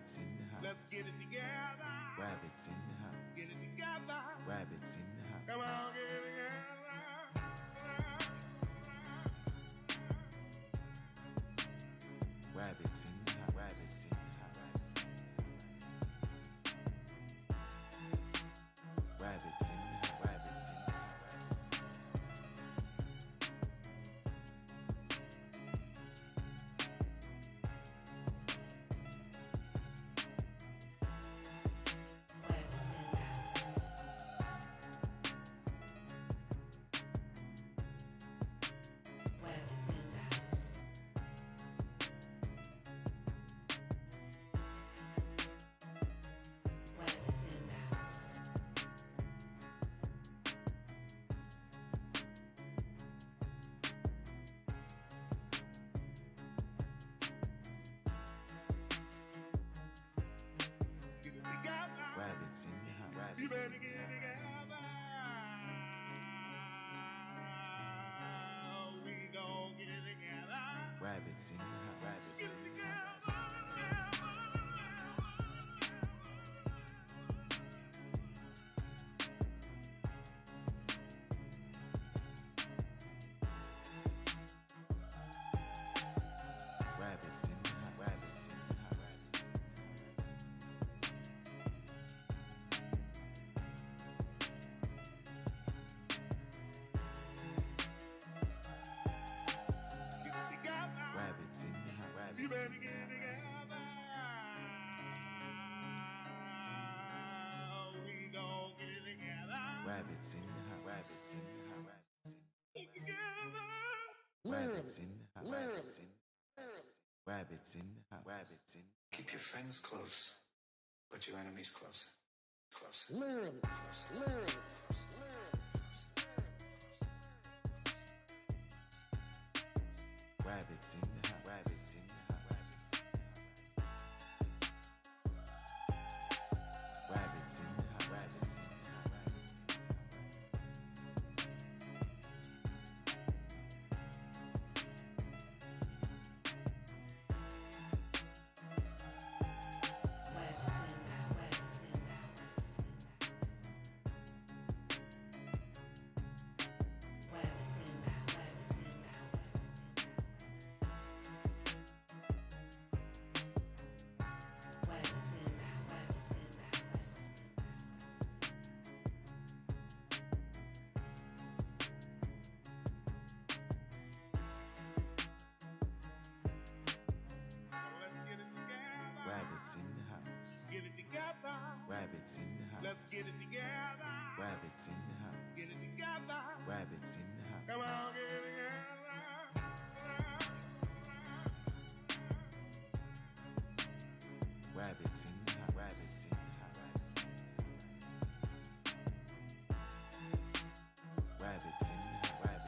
Rabbits in the house. Let's get it together. Rabbits in the house. Get it together. Rabbits in the house. Come on, get it together. Rabbits in the house. Rabbits in the house. Rabbits in the house. Rabbits in the house. Rabbits in the house. Rabbits you better get it together. We gon' get it together. Rabbits in the house. Rabbits get it together. Rabbits in the house. Rabbits in the house. Rabbits in the house. Rabbits you better get it together. We gon' get it together. Rabbits in the house. Rabbits in the house. Rabbits in the house. Rabbits in the house. Rabbits in the house. Rabbits in. Keep your friends close, but your enemies closer. Closer. Rabbits in the house. Rabbits in the house. Rabbits in the house. Rabbits in the house. Rabbits in the house. Get it together. Rabbits in the house. Let's get it together. Rabbits in the house. Get it together. Rabbits in the house. Come on, get it together. Rabbits in the house. Rabbits in the house. Rabbits in the house. Rabbits in the house. Rabbits in the house.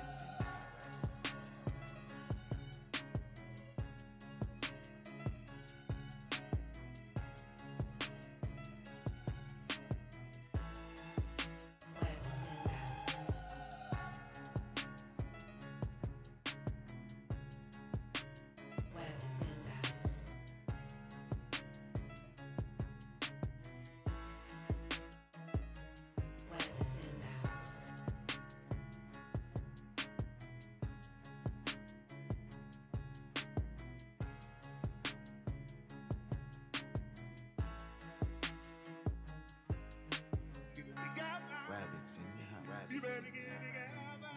Rabbits you better get it together.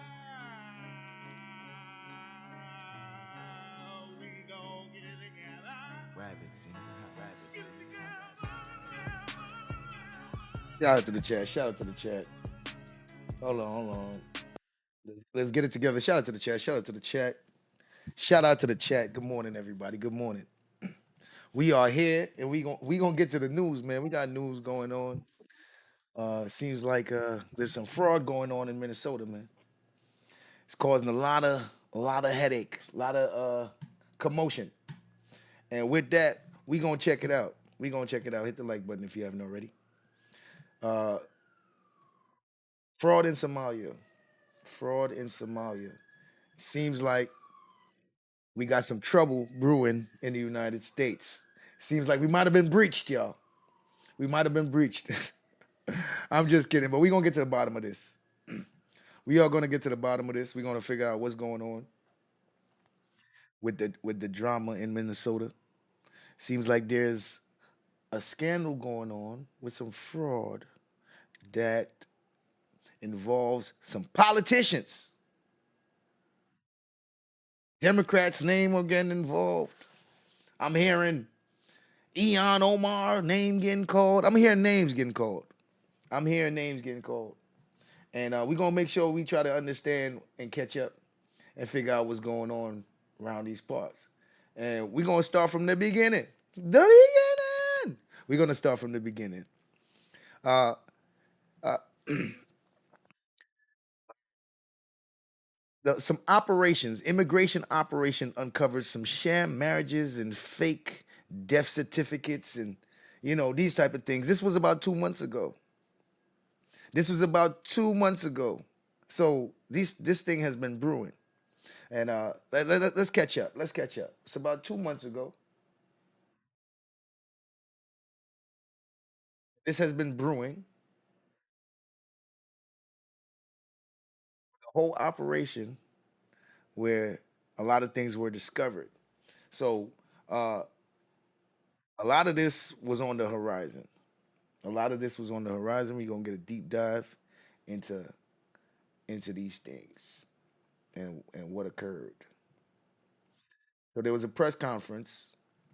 We gon' get it together. Rabbits in the house. Rabbits get it together. Shout out to the chat. Shout out to the chat. Hold on. Let's get it together. Shout out to the chat. Shout out to the chat. Shout out to the chat. Good morning, everybody. Good morning. We are here, and we gonna get to the news, man. We got news going on. Seems like there's some fraud going on in Minnesota, man. It's causing a lot of headache, a lot of commotion. And with that, we gonna check it out. Hit the like button if you haven't already. Fraud in Somalia. Seems like we got some trouble brewing in the United States. Seems like we might have been breached, y'all. We might have been breached. I'm just kidding, but we're gonna get to the bottom of this. We are gonna get to the bottom of this. We're gonna figure out what's going on with the drama in Minnesota. Seems like there's a scandal going on with some fraud that involves some politicians. Democrats' name are getting involved. I'm hearing Eon Omar name getting called. I'm hearing names getting called. I'm hearing names getting called. And we're going to make sure we try to understand and catch up and figure out what's going on around these parts. And we're going to start from the beginning. The beginning! We're going to start from the beginning. Some operations, immigration operation uncovered some sham marriages and fake death certificates and, these type of things. This was about 2 months ago. So this thing has been brewing. And let's catch up. It's about 2 months ago. This has been brewing. The whole operation where a lot of things were discovered. So a lot of this was on the horizon. We're gonna get a deep dive into these things and what occurred. So there was a press conference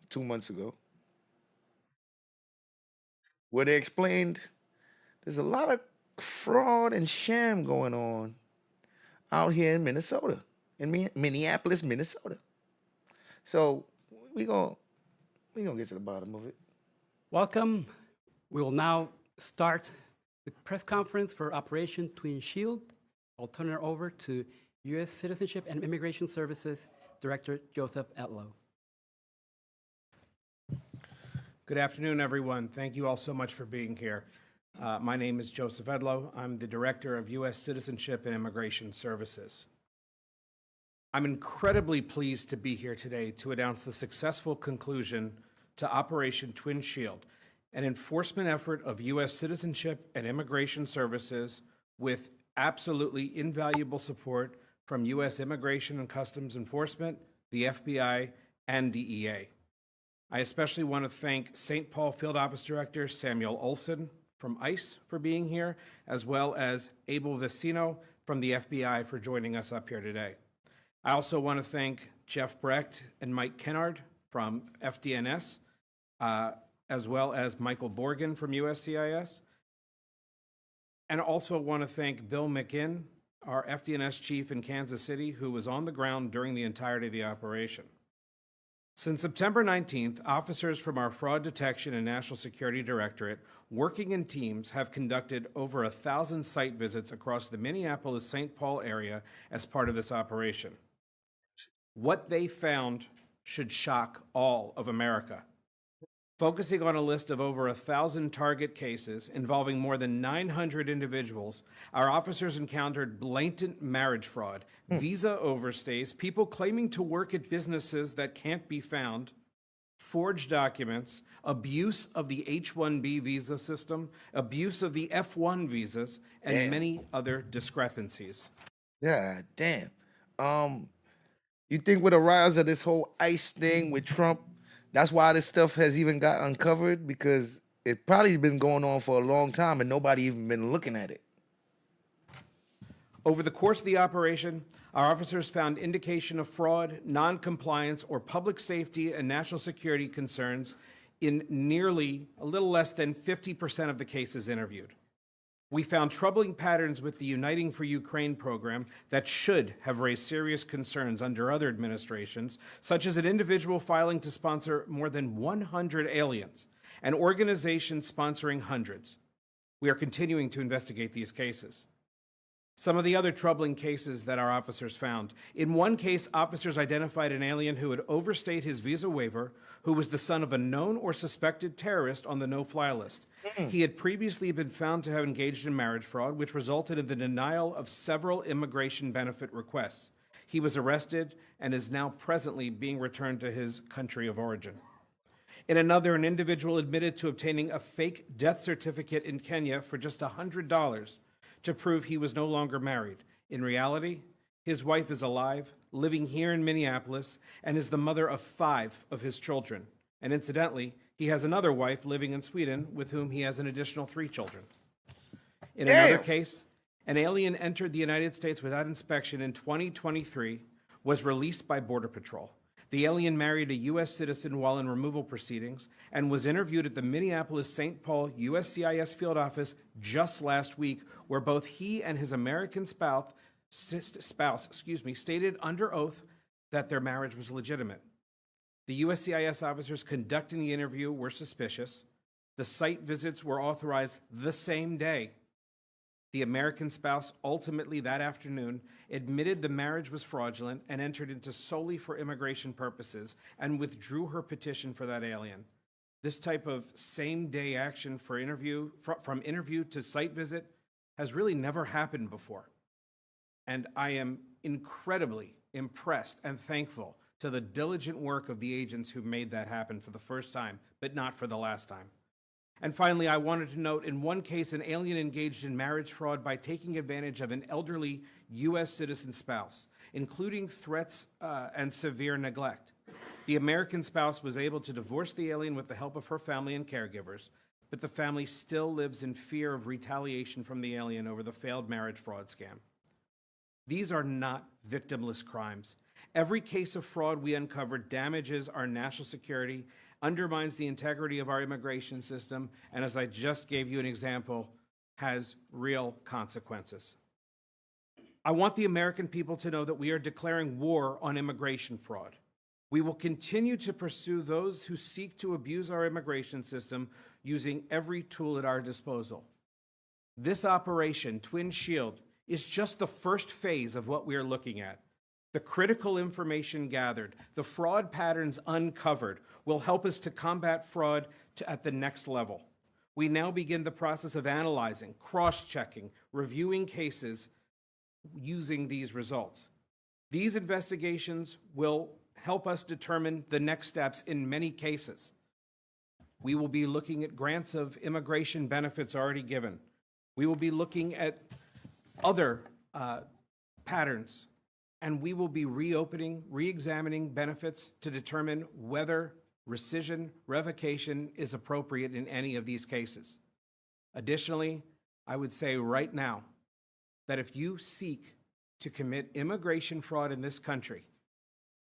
2 months ago where they explained there's a lot of fraud and sham going on out here in Minnesota, in Minneapolis, Minnesota. So we gonna get to the bottom of it. Welcome. We will now start the press conference for Operation Twin Shield. I'll turn it over to U.S. Citizenship and Immigration Services Director Joseph Etlow. Good afternoon, everyone. Thank you all so much for being here. My name is Joseph Edlow. I'm the Director of U.S. Citizenship and Immigration Services. I'm incredibly pleased to be here today to announce the successful conclusion to Operation Twin Shield, an enforcement effort of U.S. Citizenship and Immigration Services with absolutely invaluable support from U.S. Immigration and Customs Enforcement, the FBI, and DEA. I especially want to thank St. Paul Field Office Director Samuel Olson from ICE for being here, as well as Abel Vecino from the FBI for joining us up here today. I also want to thank Jeff Brecht and Mike Kennard from FDNS, as well as Michael Borgen from USCIS. And also want to thank Bill McGinn, our FDNS chief in Kansas City, who was on the ground during the entirety of the operation. Since September 19th, officers from our Fraud Detection and National Security Directorate, working in teams, have conducted over 1,000 site visits across the Minneapolis-St. Paul area as part of this operation. What they found should shock all of America. Focusing on a list of over 1,000 target cases involving more than 900 individuals, our officers encountered blatant marriage fraud, visa overstays, people claiming to work at businesses that can't be found, forged documents, abuse of the H-1B visa system, abuse of the F-1 visas, and many other discrepancies. Yeah, damn. You think with the rise of this whole ICE thing with Trump, that's why this stuff has even got uncovered? Because it probably been going on for a long time and nobody even been looking at it. Over the course of the operation, our officers found indication of fraud, non-compliance, or public safety and national security concerns in nearly a little less than 50% of the cases interviewed. We found troubling patterns with the Uniting for Ukraine program that should have raised serious concerns under other administrations, such as an individual filing to sponsor more than 100 aliens, and organizations sponsoring hundreds. We are continuing to investigate these cases. Some of the other troubling cases that our officers found. In one case, officers identified an alien who had overstayed his visa waiver, who was the son of a known or suspected terrorist on the no-fly list. He had previously been found to have engaged in marriage fraud, which resulted in the denial of several immigration benefit requests. He was arrested and is now presently being returned to his country of origin. In another, an individual admitted to obtaining a fake death certificate in Kenya for just $100 to prove he was no longer married. In reality, his wife is alive, living here in Minneapolis, and is the mother of 5 of his children. And incidentally, he has another wife living in Sweden with whom he has an additional 3 children. In another case, an alien entered the United States without inspection in 2023, was released by Border Patrol. The alien married a U.S. citizen while in removal proceedings and was interviewed at the Minneapolis-St. Paul USCIS field office just last week, where both he and his American spouse stated under oath that their marriage was legitimate. The USCIS officers conducting the interview were suspicious. The site visits were authorized the same day. The American spouse ultimately that afternoon admitted the marriage was fraudulent and entered into solely for immigration purposes and withdrew her petition for that alien. This type of same-day action for interview, from interview to site visit has really never happened before. And I am incredibly impressed and thankful to the diligent work of the agents who made that happen for the first time, but not for the last time. And finally, I wanted to note, in one case, an alien engaged in marriage fraud by taking advantage of an elderly U.S. citizen spouse, including threats and severe neglect. The American spouse was able to divorce the alien with the help of her family and caregivers, but the family still lives in fear of retaliation from the alien over the failed marriage fraud scam. These are not victimless crimes. Every case of fraud we uncover damages our national security, undermines the integrity of our immigration system, and as I just gave you an example, has real consequences. I want the American people to know that we are declaring war on immigration fraud. We will continue to pursue those who seek to abuse our immigration system using every tool at our disposal. This operation, Twin Shield, is just the first phase of what we are looking at. The critical information gathered, the fraud patterns uncovered, will help us to combat fraud at the next level. We now begin the process of analyzing, cross-checking, reviewing cases using these results. These investigations will help us determine the next steps in many cases. We will be looking at grants of immigration benefits already given. We will be looking at other patterns, and we will be re-examining benefits to determine whether rescission, revocation is appropriate in any of these cases. Additionally, I would say right now that if you seek to commit immigration fraud in this country,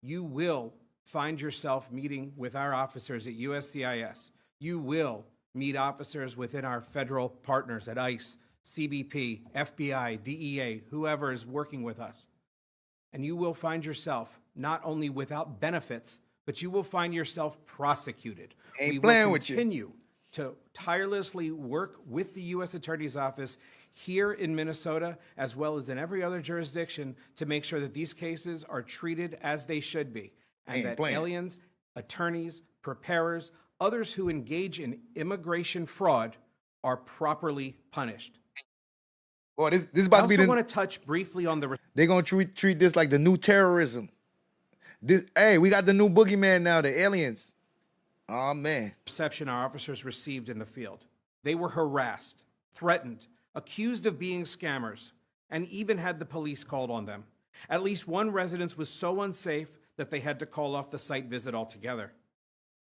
you will find yourself meeting with our officers at USCIS. You will meet officers within our federal partners at ICE, CBP, FBI, DEA, whoever is working with us. And you will find yourself not only without benefits, but you will find yourself prosecuted. We will continue to tirelessly work with the U.S. Attorney's Office here in Minnesota, as well as in every other jurisdiction, to make sure that these cases are treated as they should be, and that aliens, attorneys, preparers, others who engage in immigration fraud are properly punished. Boy, this is about to be. I also want to touch briefly on the. They're gonna treat this like the new terrorism. Hey, we got the new boogeyman now, the aliens. Oh man. Reception our officers received in the field. They were harassed, threatened, accused of being scammers, and even had the police called on them. At least one residence was so unsafe that they had to call off the site visit altogether.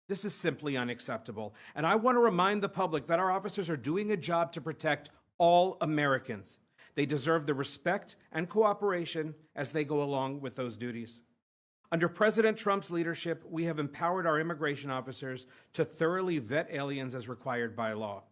This is simply unacceptable, and I want to remind the public that our officers are doing a job to protect all Americans. They deserve the respect and cooperation as they go along with those duties. Under President Trump's leadership, we have empowered our immigration officers to thoroughly vet aliens as required by law,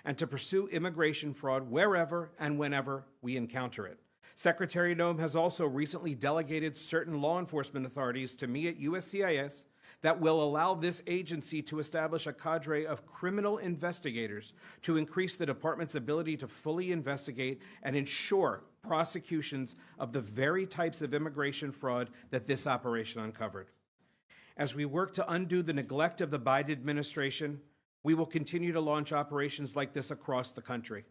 and to pursue immigration fraud wherever and whenever we encounter it. Secretary Noem has also recently delegated certain law enforcement authorities to me at USCIS that will allow this agency to establish a cadre of criminal investigators to increase the department's ability to fully investigate and ensure prosecutions of the very types of immigration fraud that this operation uncovered. As we work to undo the neglect of the Biden administration, we will continue to launch operations like this across the country.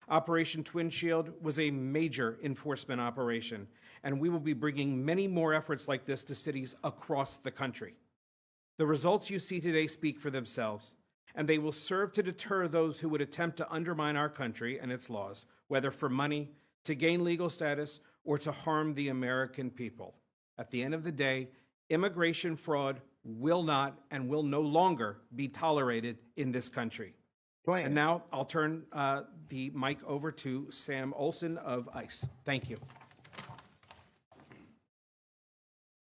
Operation Twin Shield was a major enforcement operation, and we will be bringing many more efforts like this to cities across the country. The results you see today speak for themselves, and they will serve to deter those who would attempt to undermine our country and its laws, whether for money, to gain legal status, or to harm the American people. At the end of the day, immigration fraud will not and will no longer be tolerated in this country. And now I'll turn the mic over to Sam Olson of ICE. Thank you.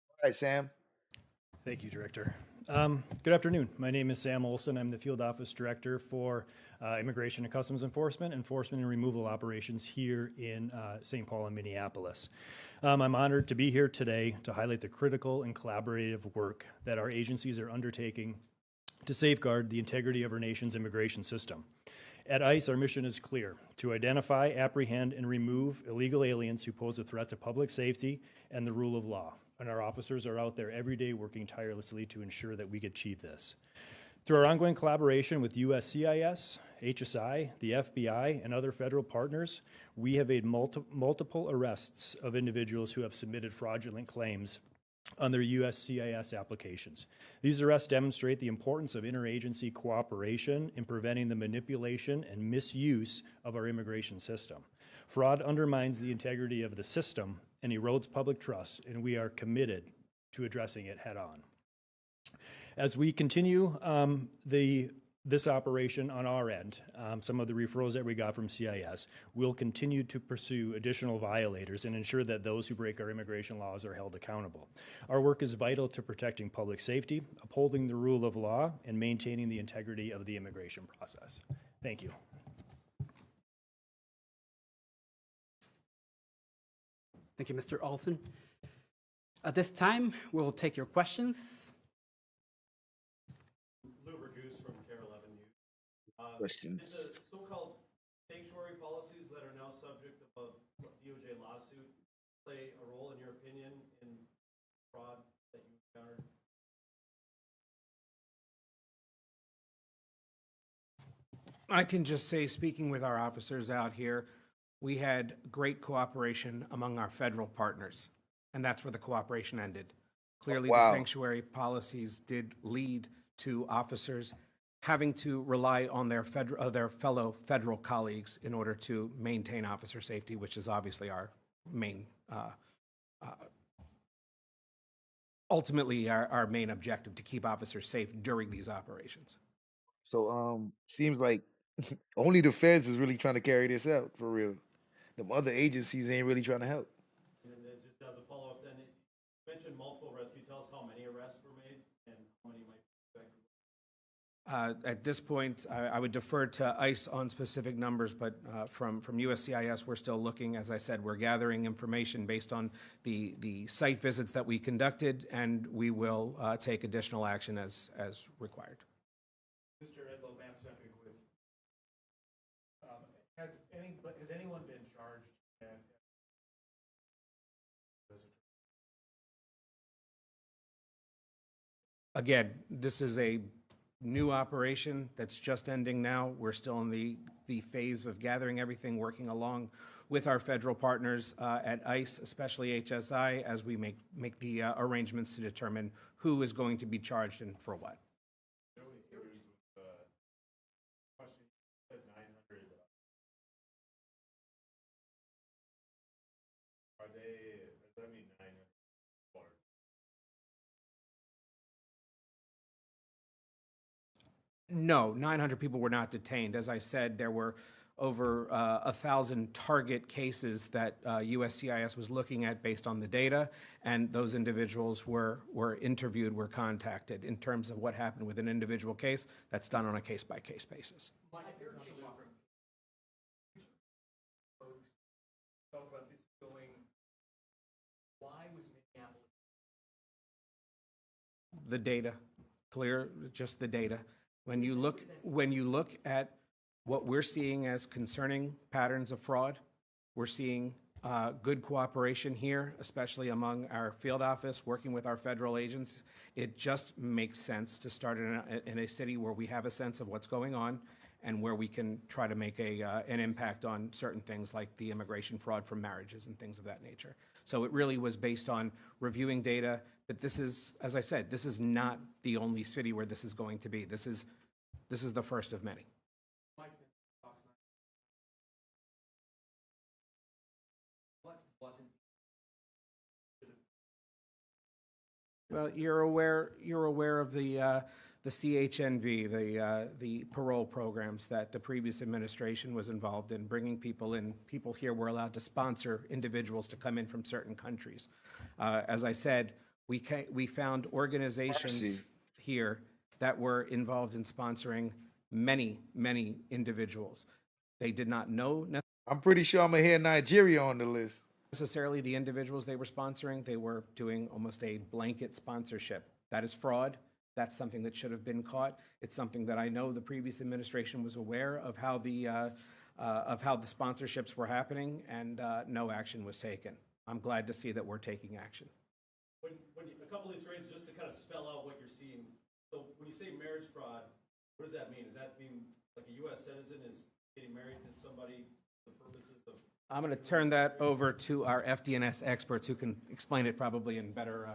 All right, Sam. Thank you, Director. Good afternoon. My name is Sam Olson. I'm the Field Office Director for Immigration and Customs Enforcement and Removal Operations here in St. Paul and Minneapolis. I'm honored to be here today to highlight the critical and collaborative work that our agencies are undertaking to safeguard the integrity of our nation's immigration system. At ICE, our mission is clear: to identify, apprehend, and remove illegal aliens who pose a threat to public safety and the rule of law. And our officers are out there every day working tirelessly to ensure that we achieve this. Through our ongoing collaboration with USCIS, HSI, the FBI, and other federal partners, we have made multiple arrests of individuals who have submitted fraudulent claims on their USCIS applications. These arrests demonstrate the importance of interagency cooperation in preventing the manipulation and misuse of our immigration system. Fraud undermines the integrity of the system and erodes public trust, and we are committed to addressing it head on. As we continue this operation on our end, some of the referrals that we got from CIS, we'll continue to pursue additional violators and ensure that those who break our immigration laws are held accountable. Our work is vital to protecting public safety, upholding the rule of law, and maintaining the integrity of the immigration process. Thank you. Thank you, Mr. Olson. At this time, we'll take your questions. Questions. The so-called sanctuary policies that are now subject of a DOJ lawsuit play a role, in your opinion, in fraud that you encountered? I can just say, speaking with our officers out here, we had great cooperation among our federal partners, and that's where the cooperation ended. Clearly, Wow. the sanctuary policies did lead to officers having to rely on their fellow federal colleagues in order to maintain officer safety, which is obviously our main, ultimately our main objective, to keep officers safe during these operations. So seems like only the feds is really trying to carry this out for real. Them other agencies ain't really trying to help. And then just as a follow-up, then you mentioned multiple arrests. Can you tell us how many arrests were made and how many might be expected? At this point, I would defer to ICE on specific numbers, but from USCIS, we're still looking. As I said, we're gathering information based on the site visits that we conducted, and we will take additional action as required. Mr. Edlow, Van Sepik with, has anyone been charged? Again, this is a new operation that's just ending now. We're still in the phase of gathering everything, working along with our federal partners at ICE, especially HSI, as we make the arrangements to determine who is going to be charged and for what. No, 900 people were not detained. As I said, there were over 1,000 target cases that USCIS was looking at based on the data, and those individuals were interviewed, were contacted. In terms of what happened with an individual case, that's done on a case-by-case basis. The data, clear, just the data. When you look at what we're seeing as concerning patterns of fraud, we're seeing good cooperation here, especially among our field office, working with our federal agents. It just makes sense to start in a city where we have a sense of what's going on and where we can try to make an impact on certain things like the immigration fraud from marriages and things of that nature. So it really was based on reviewing data, but this is, as I said, this is not the only city where this is going to be. This is the first of many. Well, you're aware of the CHNV, the parole programs that the previous administration was involved in, bringing people in. People here were allowed to sponsor individuals to come in from certain countries. As I said, we found organizations here that were involved in sponsoring many individuals. They did not know I'm pretty sure I'm gonna hear Nigeria on the list. necessarily the individuals they were sponsoring. They were doing almost a blanket sponsorship. That is fraud. That's something that should have been caught. It's something that I know the previous administration was aware of how the sponsorships were happening, and no action was taken. I'm glad to see that we're taking action. A couple of these phrases, just to kind of spell out what you're seeing. So when you say marriage fraud, what does that mean? Does that mean like a U.S. citizen is getting married to somebody for the purposes of? I'm going to turn that over to our FDNS experts who can explain it probably in better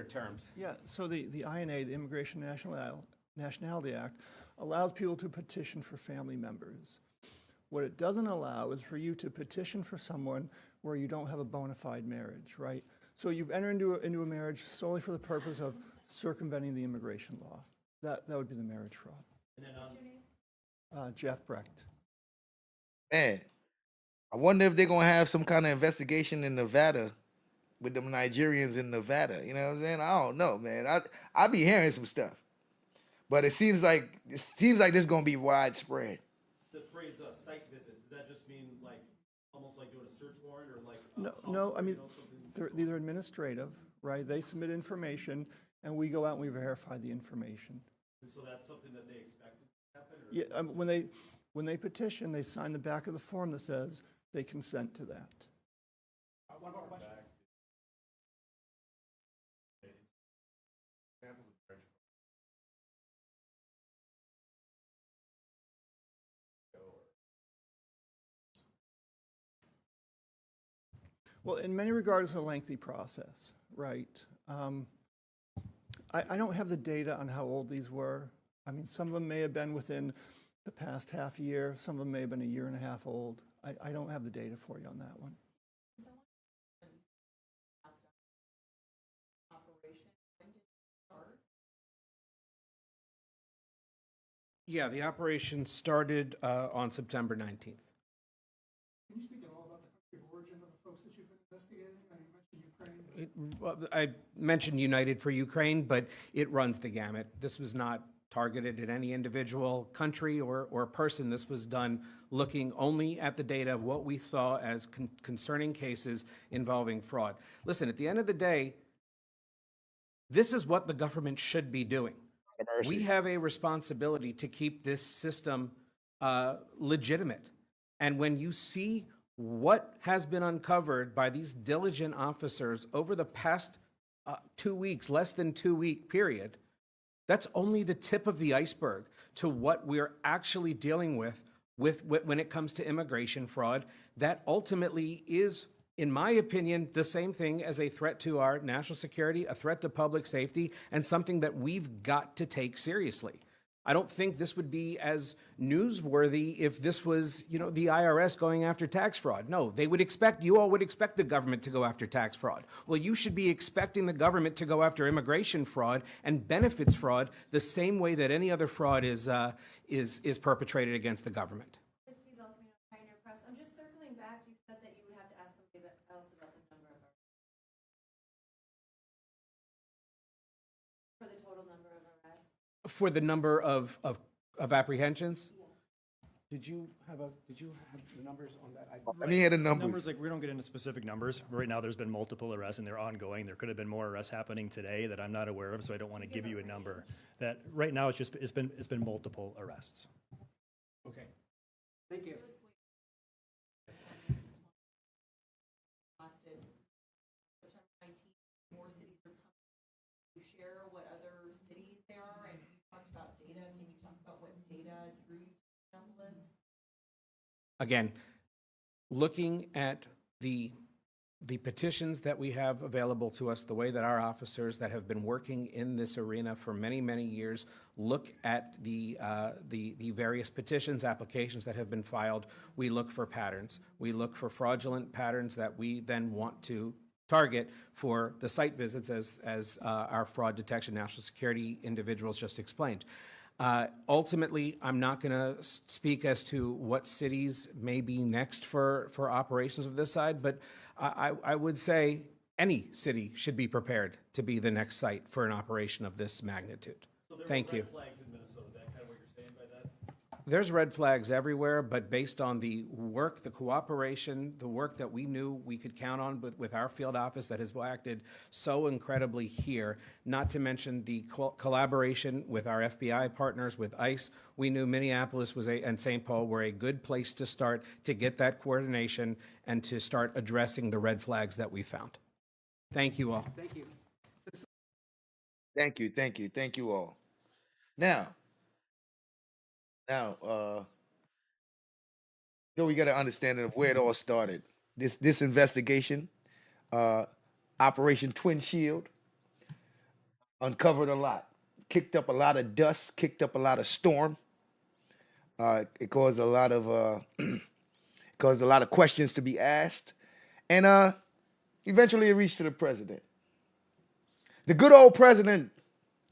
terms. Yeah, so the INA, the Immigration Nationality Act, allows people to petition for family members. What it doesn't allow is for you to petition for someone where you don't have a bona fide marriage, right? So you've entered into a marriage solely for the purpose of circumventing the immigration law. That would be the marriage fraud. And then Jeff Brecht. Man, I wonder if they're gonna have some kind of investigation in Nevada with them Nigerians in Nevada. You know what I'm saying? I don't know, man. I be hearing some stuff, but it seems like this is gonna be widespread. the phrase site visit, does that just mean like almost like doing a search warrant or like? No, I mean, these are administrative, right? They submit information, and we go out and we verify the information. And so that's something that they expected to happen? Or? Yeah, when they petition, they sign the back of the form that says they consent to that. One more question. Well, in many regards, it's a lengthy process, right? I don't have the data on how old these were. I mean, some of them may have been within the past half year. Some of them may have been a year and a half old. I don't have the data for you on that one. Yeah, the operation started on September 19th. Can you speak at all about the country of origin of the folks that you've been investigating? You mentioned Ukraine. I mentioned United for Ukraine, but it runs the gamut. This was not targeted at any individual country or person. This was done looking only at the data of what we saw as concerning cases involving fraud. Listen, at the end of the day, this is what the government should be doing. We have a responsibility to keep this system legitimate. And when you see what has been uncovered by these diligent officers over the past 2 weeks, less than 2 week period, that's only the tip of the iceberg to what we're actually dealing with when it comes to immigration fraud. That ultimately is, in my opinion, the same thing as a threat to our national security, a threat to public safety, and something that we've got to take seriously. I don't think this would be as newsworthy if this was, the IRS going after tax fraud. No, you all would expect the government to go after tax fraud. Well, you should be expecting the government to go after immigration fraud and benefits fraud the same way that any other fraud is perpetrated against the government. I'm just circling back. You said that you would have to ask somebody else about the number of for the total number of arrests. For the number of apprehensions? Yes. Did you have the numbers on that? I didn't hear the numbers. Numbers, like, we don't get into specific numbers. Right now, there's been multiple arrests, and they're ongoing. There could have been more arrests happening today that I'm not aware of, so I don't want to give you a number. That right now, it's been multiple arrests. Okay. Thank you. Lasted September 19th. More cities are coming. You share what other cities there are, and you talked about data. Can you talk about what data drew you to the list? Again, looking at the petitions that we have available to us, the way that our officers that have been working in this arena for many, many years look at the various petitions, applications that have been filed, we look for patterns. We look for fraudulent patterns that we then want to target for the site visits, as our fraud detection national security individuals just explained. Ultimately, I'm not going to speak as to what cities may be next for operations of this side, but I would say any city should be prepared to be the next site for an operation of this magnitude. So there Thank were you. red flags in Minnesota. Is that kind of what you're saying by that? There's red flags everywhere, but based on the work, the cooperation, the work that we knew we could count on with our field office that has acted so incredibly here, not to mention the collaboration with our FBI partners, with ICE, we knew Minneapolis and St. Paul were a good place to start to get that coordination and to start addressing the red flags that we found. Thank you all. Thank you. Thank you, thank you, thank you all. Now, so we got an understanding of where it all started. This investigation, Operation Twin Shield, uncovered a lot, kicked up a lot of dust, kicked up a lot of storm. It caused a lot of questions to be asked, and eventually it reached to the president, the good old president,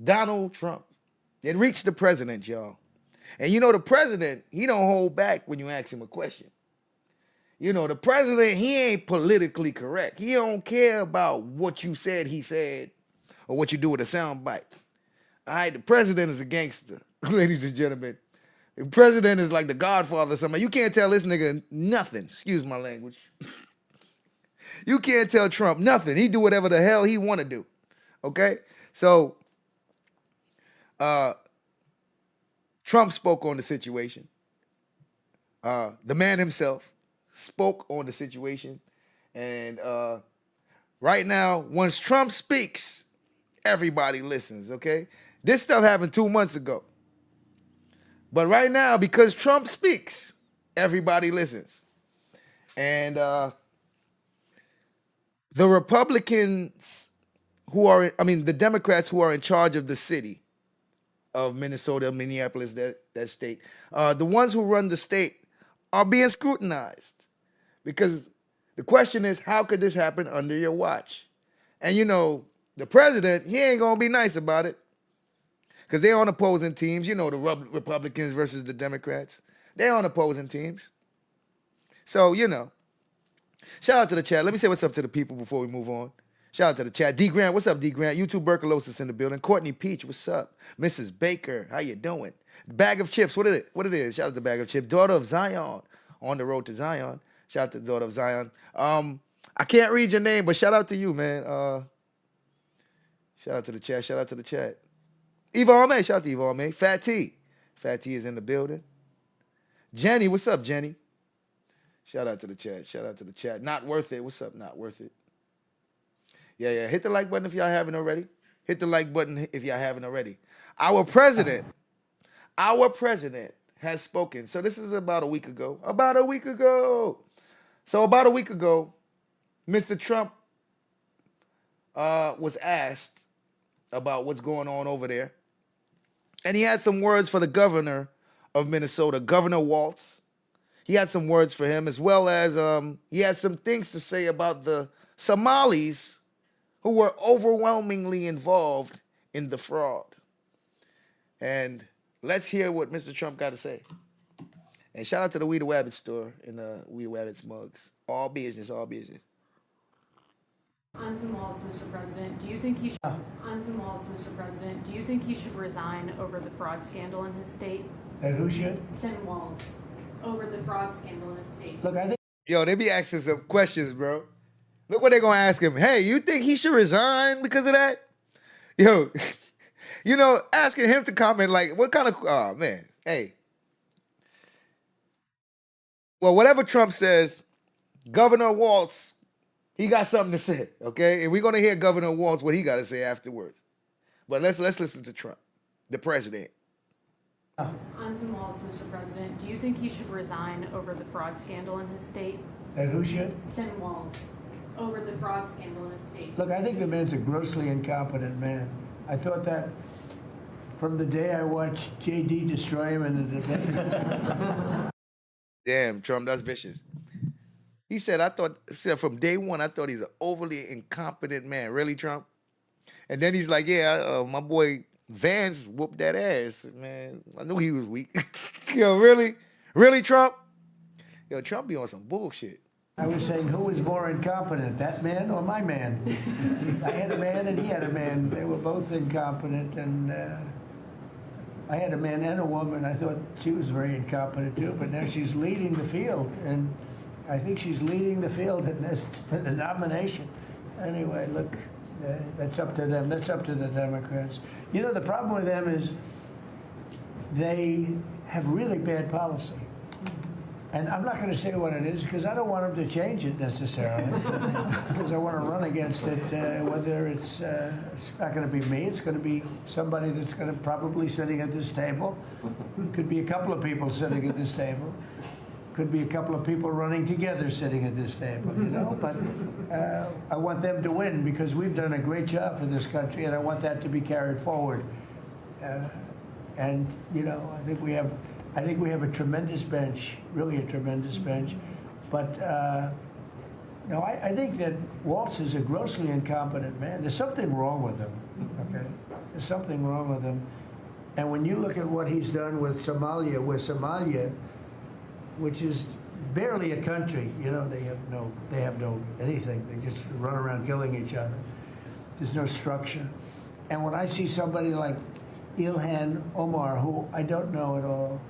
Donald Trump. It reached the president, y'all. And you know, the president, he don't hold back when you ask him a question. You know, the president, he ain't politically correct. He don't care about what you said he said or what you do with a sound bite. All right, the president is a gangster, ladies and gentlemen. The president is like the Godfather or something. You can't tell this nigga nothing. Excuse my language. You can't tell Trump nothing. He do whatever the hell he want to do. Okay? So, Trump spoke on the situation. The man himself spoke on the situation. And right now, once Trump speaks, everybody listens, okay? This stuff happened 2 months ago. But right now, because Trump speaks, everybody listens. And the Republicans the Democrats who are in charge of the city of Minnesota, Minneapolis, that state, the ones who run the state are being scrutinized. Because the question is, how could this happen under your watch? And you know, the president, he ain't gonna be nice about it. Because they're on opposing teams. You know, the Republicans versus the Democrats. They're on opposing teams. So, you know, shout out to the chat. Let me say what's up to the people before we move on. Shout out to the chat. D. Grant, what's up, D. Grant? You tuberculosis in the building. Courtney Peach, what's up? Mrs. Baker, how you doing? Bag of Chips, what it is? Shout out to Bag of Chips. Daughter of Zion, on the road to Zion. Shout out to Daughter of Zion. I can't read your name, but shout out to you, man. Shout out to the chat. Shout out to the chat. Eva Alme, shout out to Eva Alme. Fat T. Fat T is in the building. Jenny, what's up, Jenny? Shout out to the chat. Shout out to the chat. Not worth it. What's up, Not Worth It? Yeah. Hit the like button if y'all haven't already. Hit the like button if y'all haven't already. Our president has spoken. So this is about a week ago. So about a week ago, Mr. Trump was asked about what's going on over there. And he had some words for the governor of Minnesota, Governor Walz. He had some words for him, as well as he had some things to say about the Somalis who were overwhelmingly involved in the fraud. And let's hear what Mr. Trump got to say. And shout out to the Weed Wabbit store and the Weed Wabbit's mugs. All business, all business. On Tim Walz, Mr. President, do you think he should resign over the fraud scandal in his state? And who should? Tim Walz, over the fraud scandal in his state. Look, I think. Yo, they be asking some questions, bro. Look what they're gonna ask him. Hey, you think he should resign because of that? Yo, you know, asking him to comment like, what kind of? Oh man, hey. Well, whatever Trump says, Governor Walz, he got something to say, okay? And we're gonna hear Governor Walz what he got to say afterwards. But let's listen to Trump, the president. On Tim Walz, Mr. President, do you think he should resign over the fraud scandal in his state? And who should? Tim Walz, over the fraud scandal in his state. Look, I think the man's a grossly incompetent man. I thought that from the day I watched JD destroy him in the debate. Damn, Trump, that's vicious. He said, from day one, I thought he's an overly incompetent man. Really, Trump? And then he's like, yeah, my boy Vance whooped that ass, man. I knew he was weak. Yo, really? Really, Trump? Yo, Trump be on some bullshit. I was saying, who was more incompetent, that man or my man? I had a man and he had a man. They were both incompetent, and I had a man and a woman. I thought she was very incompetent too, but now she's leading the field, and I think she's leading the field in this, for the nomination. Anyway, look, that's up to them. That's up to the Democrats. You know, the problem with them is they have really bad policy. And I'm not going to say what it is because I don't want them to change it necessarily. Because I want to run against it, whether it's not going to be me, it's going to be somebody that's going to probably sitting at this table. Could be a couple of people sitting at this table. Could be a couple of people running together sitting at this table, you know. But I want them to win because we've done a great job for this country, and I want that to be carried forward. And you know, I think we have a tremendous bench, really a tremendous bench. But no, I think that Walz is a grossly incompetent man. There's something wrong with him. Okay, there's something wrong with him. And when you look at what he's done with Somalia, which is barely a country, you know, they have no anything. They just run around killing each other. There's no structure. And when I see somebody like Ilhan Omar, who I don't know at all,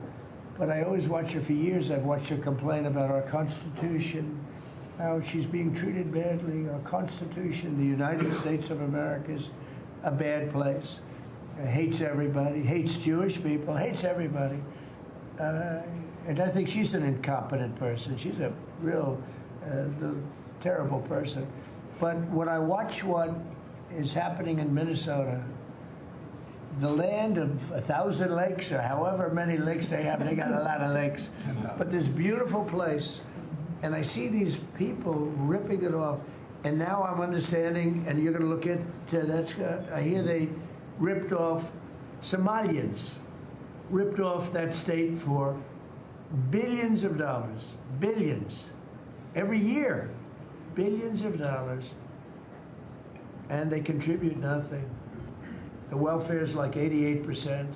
but I always watch her for years. I've watched her complain about our Constitution, how she's being treated badly. Our Constitution, the United States of America, is a bad place. Hates everybody, hates Jewish people, hates everybody. And I think she's an incompetent person. She's a real terrible person. But when I watch what is happening in Minnesota, the land of 1,000 lakes, or however many lakes they have, they got a lot of lakes. But this beautiful place, and I see these people ripping it off, and now I'm understanding, and you're going to look at that, Scott, I hear they ripped off Somalians, ripped off that state for billions of dollars, billions, every year, billions of dollars, and they contribute nothing. The welfare is like 88%.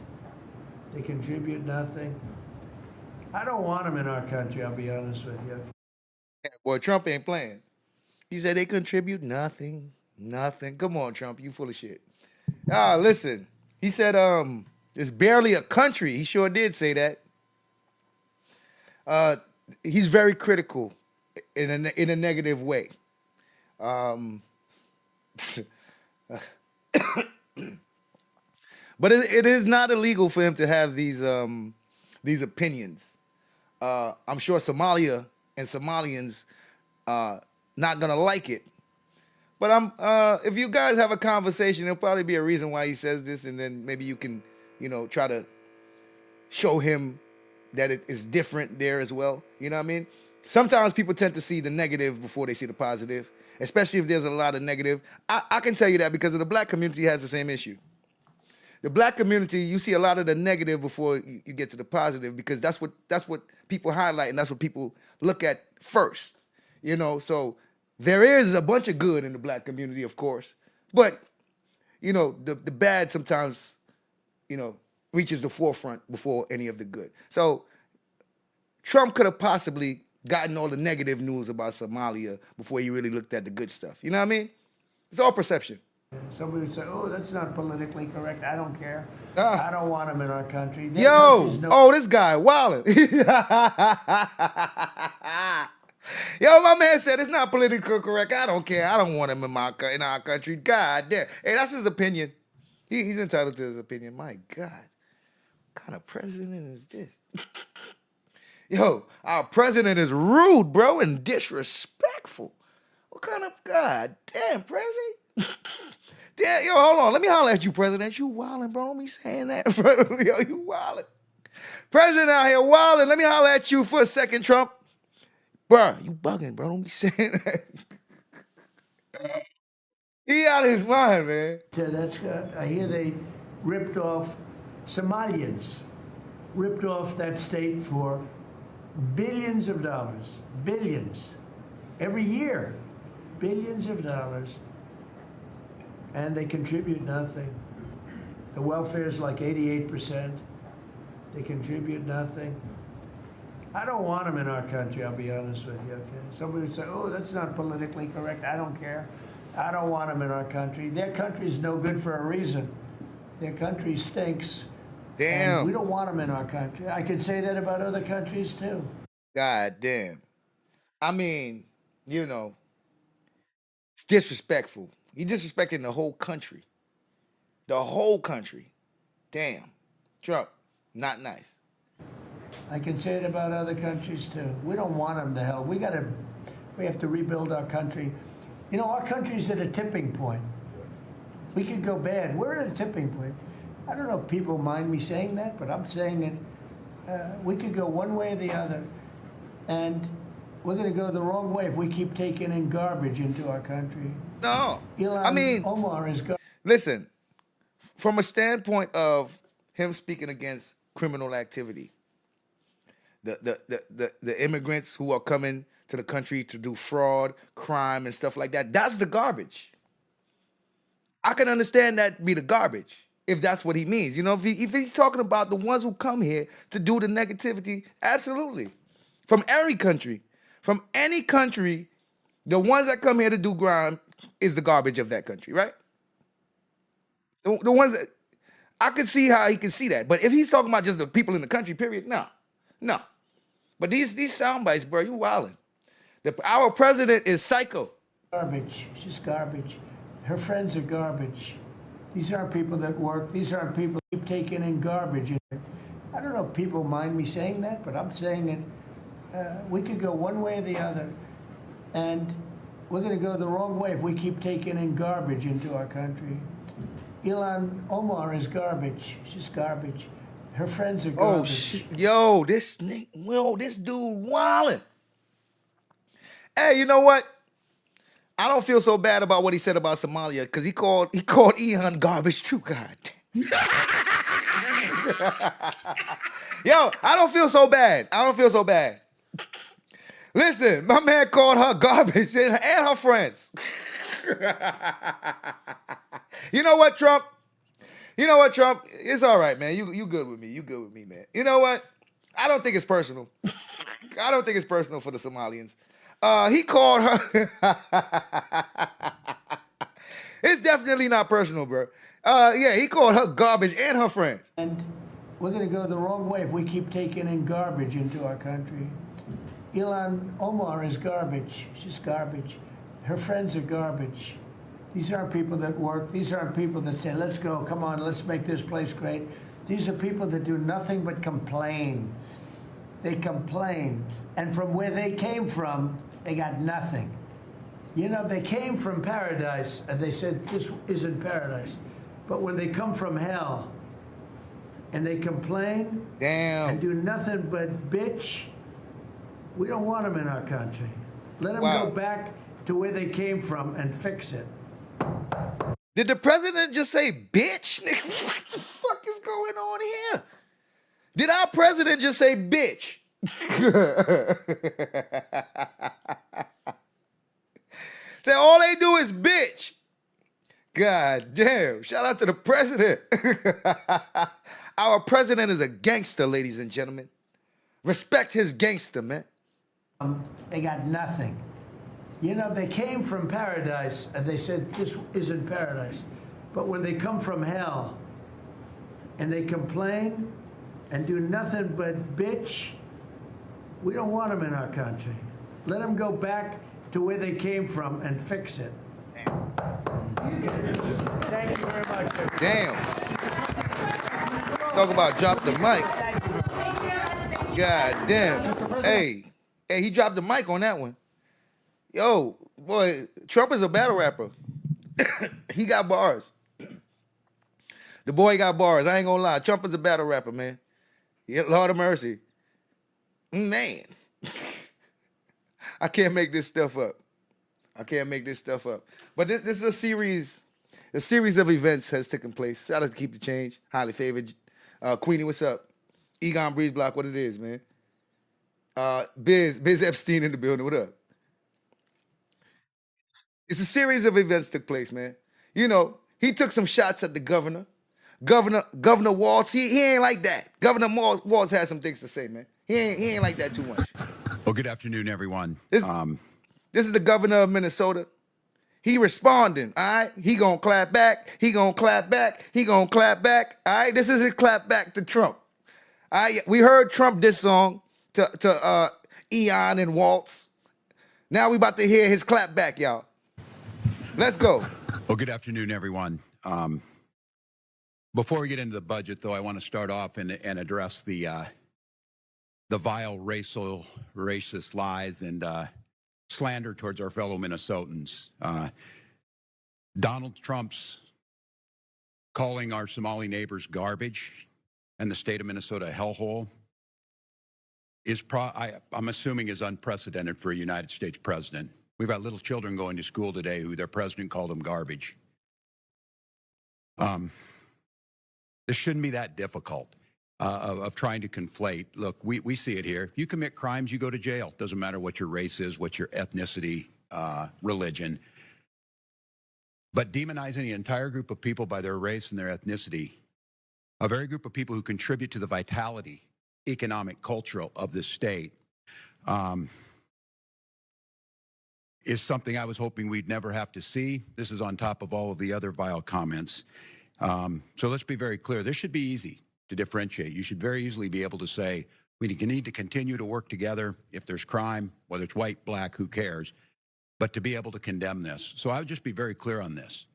They contribute nothing. I don't want them in our country, I'll be honest with you. Boy, Trump ain't playing. He said they contribute nothing, nothing. Come on, Trump, you full of shit. Listen, he said it's barely a country. He sure did say that. He's very critical in a negative way. But it is not illegal for him to have these opinions. I'm sure Somalia and Somalians not gonna like it. But if you guys have a conversation, there'll probably be a reason why he says this, and then maybe you can, try to show him that it is different there as well. You know what I mean? Sometimes people tend to see the negative before they see the positive, especially if there's a lot of negative. I can tell you that because the black community has the same issue. The black community, you see a lot of the negative before you get to the positive, because that's what people highlight, and that's what people look at first. So there is a bunch of good in the black community, of course, but the bad sometimes reaches the forefront before any of the good. So Trump could have possibly gotten all the negative news about Somalia before he really looked at the good stuff. You know what I mean? It's all perception. Somebody would say, oh, that's not politically correct. I don't care. I don't want them in our country. This guy wildin'. Yo, my man said it's not politically correct. I don't care. I don't want him in our country. God damn. Hey, that's his opinion. He's entitled to his opinion. My God. What kind of president is this? Yo, our president is rude, bro, and disrespectful. What kind of God damn president? Damn, yo, hold on. Let me holler at you, president. You wildin', bro. Don't be saying that, bro. Yo, you wildin'. President out here wilding. Let me holler at you for a second, Trump. Bruh, you bugging, bro. Don't be saying that. He out of his mind, man. That's good. I hear they ripped off Somalians, ripped off that state for billions of dollars, billions, every year, billions of dollars, and they contribute nothing. The welfare is like 88%. They contribute nothing. I don't want them in our country, I'll be honest with you, okay? Somebody would say, oh, that's not politically correct. I don't care. I don't want them in our country. Their country's no good for a reason. Their country stinks. Damn. And we don't want them in our country. I could say that about other countries, too. God damn. I mean, you know, it's disrespectful. You're disrespecting the whole country. The whole country. Damn. Trump, not nice. I can say it about other countries, too. We don't want them to hell. We have to rebuild our country. You know, our country's at a tipping point. We could go bad. We're at a tipping point. I don't know if people mind me saying that, but I'm saying it. We could go one way or the other. And we're going to go the wrong way if we keep taking in garbage into our country. No. I mean, Omar is listen, from a standpoint of him speaking against criminal activity, the immigrants who are coming to the country to do fraud, crime, and stuff like that, that's the garbage. I can understand that be the garbage if that's what he means. You know, if he's talking about the ones who come here to do the negativity, absolutely. From every country, from any country, the ones that come here to do crime is the garbage of that country, right? The ones that, I could see how he can see that. But if he's talking about just the people in the country, period, no. But these sound bites, bro, you wildin'. Our president is psycho. Garbage. She's garbage. Her friends are garbage. These aren't people that work. These aren't people who keep taking in garbage. I don't know if people mind me saying that, but I'm saying it. We could go one way or the other. And we're going to go the wrong way if we keep taking in garbage into our country. Ilhan Omar is garbage. She's garbage. Her friends are garbage. Oh, this dude wildin'. Hey, you know what? I don't feel so bad about what he said about Somalia because he called Ilhan garbage too. God. Yo, I don't feel so bad. Listen, my man called her garbage and her friends. You know what, Trump? It's all right, man. You good with me. You good with me, man. You know what? I don't think it's personal. I don't think it's personal for the Somalians. He called her. It's definitely not personal, bro. Yeah, he called her garbage and her friends. And we're going to go the wrong way if we keep taking in garbage into our country. Ilhan Omar is garbage. She's garbage. Her friends are garbage. These aren't people that work. These aren't people that say, let's go, come on, let's make this place great. These are people that do nothing but complain. They complain. And from where they came from, they got nothing. You know, they came from paradise, and they said, this isn't paradise. But when they come from hell, and they complain, and do nothing but bitch, we don't want them in our country. Let them go back to where they came from and fix it. Did the president just say bitch? What the fuck is going on here? Did our president just say bitch? Say all they do is bitch. God damn. Shout out to the president. Our president is a gangster, ladies and gentlemen. Respect his gangster, man. They got nothing. You know, they came from paradise, and they said, this isn't paradise. But when they come from hell, and they complain, and do nothing but bitch, we don't want them in our country. Let them go back to where they came from and fix it. Thank you very much. Damn. Talk about drop the mic. God damn. Hey, he dropped the mic on that one. Yo, boy, Trump is a battle rapper. He got bars. The boy got bars. I ain't gonna lie. Trump is a battle rapper, man. Yeah, Lord of mercy. Man. I can't make this stuff up. I can't make this stuff up. But this is a series of events has taken place. Shout out to Keep the Change. Highly favored. Queenie, what's up? Egon Breeze Block, what it is, man. Biz Epstein in the building, what up? It's a series of events took place, man. You know, he took some shots at the governor. Governor Walz, he ain't like that. Governor Walz has some things to say, man. He ain't like that too much. Well, good afternoon, everyone. This is the governor of Minnesota. He responding, all right? He gonna clap back. He gonna clap back. He gonna clap back. All right, this is his clap back to Trump. All right, we heard Trump diss song to Eon and Waltz. Now we about to hear his clap back, y'all. Let's go. Well, good afternoon, everyone. Before we get into the budget, though, I want to start off and address the vile racist lies and slander towards our fellow Minnesotans. Donald Trump's calling our Somali neighbors garbage and the state of Minnesota a hellhole is, I'm assuming, is unprecedented for a United States president. We've got little children going to school today who their president called them garbage. This shouldn't be that difficult of trying to conflate. Look, we see it here. If you commit crimes, you go to jail. Doesn't matter what your race is, what your ethnicity, religion. But demonizing the entire group of people by their race and their ethnicity, a very group of people who contribute to the vitality, economic, cultural of this state, is something I was hoping we'd never have to see. This is on top of all of the other vile comments. So let's be very clear. This should be easy to differentiate. You should very easily be able to say, we need to continue to work together. If there's crime, whether it's white, black, who cares, but to be able to condemn this. So I would just be very clear on this.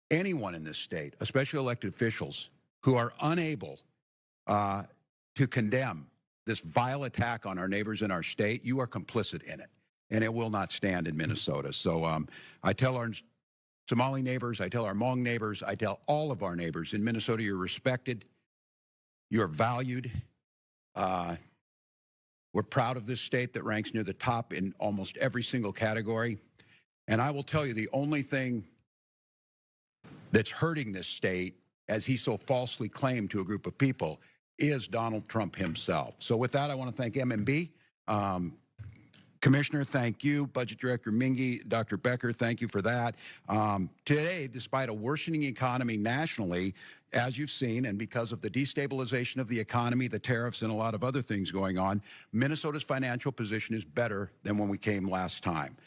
Anyone in this state, especially elected officials, who are unable to condemn this vile attack on our neighbors in our state, you are complicit in it, and it will not stand in Minnesota. So I tell our Somali neighbors, I tell our Hmong neighbors, I tell all of our neighbors in Minnesota, you're respected, you're valued. We're proud of this state that ranks near the top in almost every single category. And I will tell you, the only thing that's hurting this state, as he so falsely claimed to a group of people, is Donald Trump himself. So with that, I want to thank MMB. Commissioner, thank you. Budget Director Mingy, Dr. Becker, thank you for that. Today, despite a worsening economy nationally, as you've seen, and because of the destabilization of the economy, the tariffs, and a lot of other things going on, Minnesota's financial position is better than when we came last time.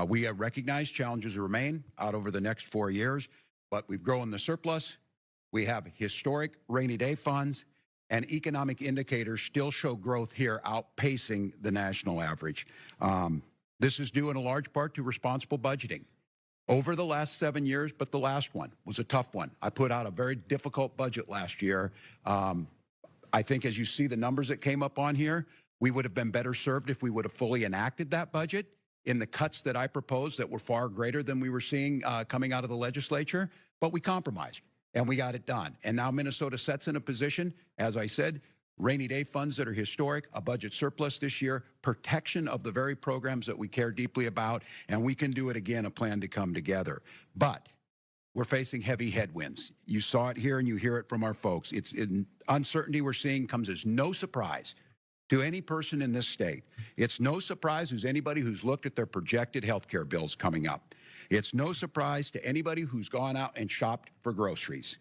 We have recognized challenges remain out over the next 4 years, but we've grown the surplus. We have historic rainy day funds, and economic indicators still show growth here outpacing the national average. This is due in a large part to responsible budgeting. Over the last 7 years, but the last one was a tough one. I put out a very difficult budget last year. I think as you see the numbers that came up on here, we would have been better served if we would have fully enacted that budget in the cuts that I proposed that were far greater than we were seeing coming out of the legislature, but we compromised. And we got it done. And now Minnesota sets in a position, as I said, rainy day funds that are historic, a budget surplus this year, protection of the very programs that we care deeply about, and we can do it again, a plan to come together. But we're facing heavy headwinds. You saw it here and you hear it from our folks. It's uncertainty we're seeing comes as no surprise to any person in this state. It's no surprise to anybody who's looked at their projected health care bills coming up. It's no surprise to anybody who's gone out and shopped for groceries.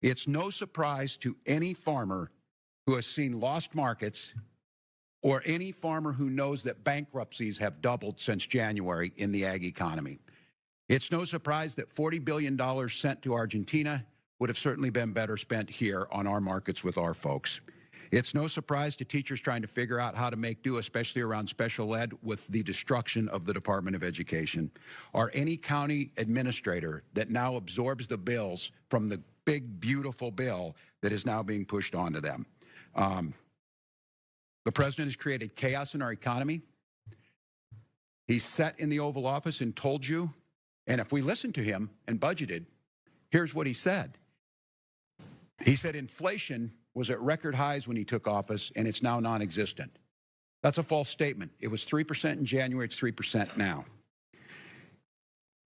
It's no surprise to any farmer who has seen lost markets or any farmer who knows that bankruptcies have doubled since January in the ag economy. It's no surprise that $40 billion sent to Argentina would have certainly been better spent here on our markets with our folks. It's no surprise to teachers trying to figure out how to make do, especially around special ed, with the destruction of the Department of Education, or any county administrator that now absorbs the bills from the big, beautiful bill that is now being pushed onto them. The president has created chaos in our economy. He sat in the Oval Office and told you, and if we listened to him and budgeted, here's what he said. He said inflation was at record highs when he took office, and it's now non-existent. That's a false statement. It was 3% in January, it's 3% now.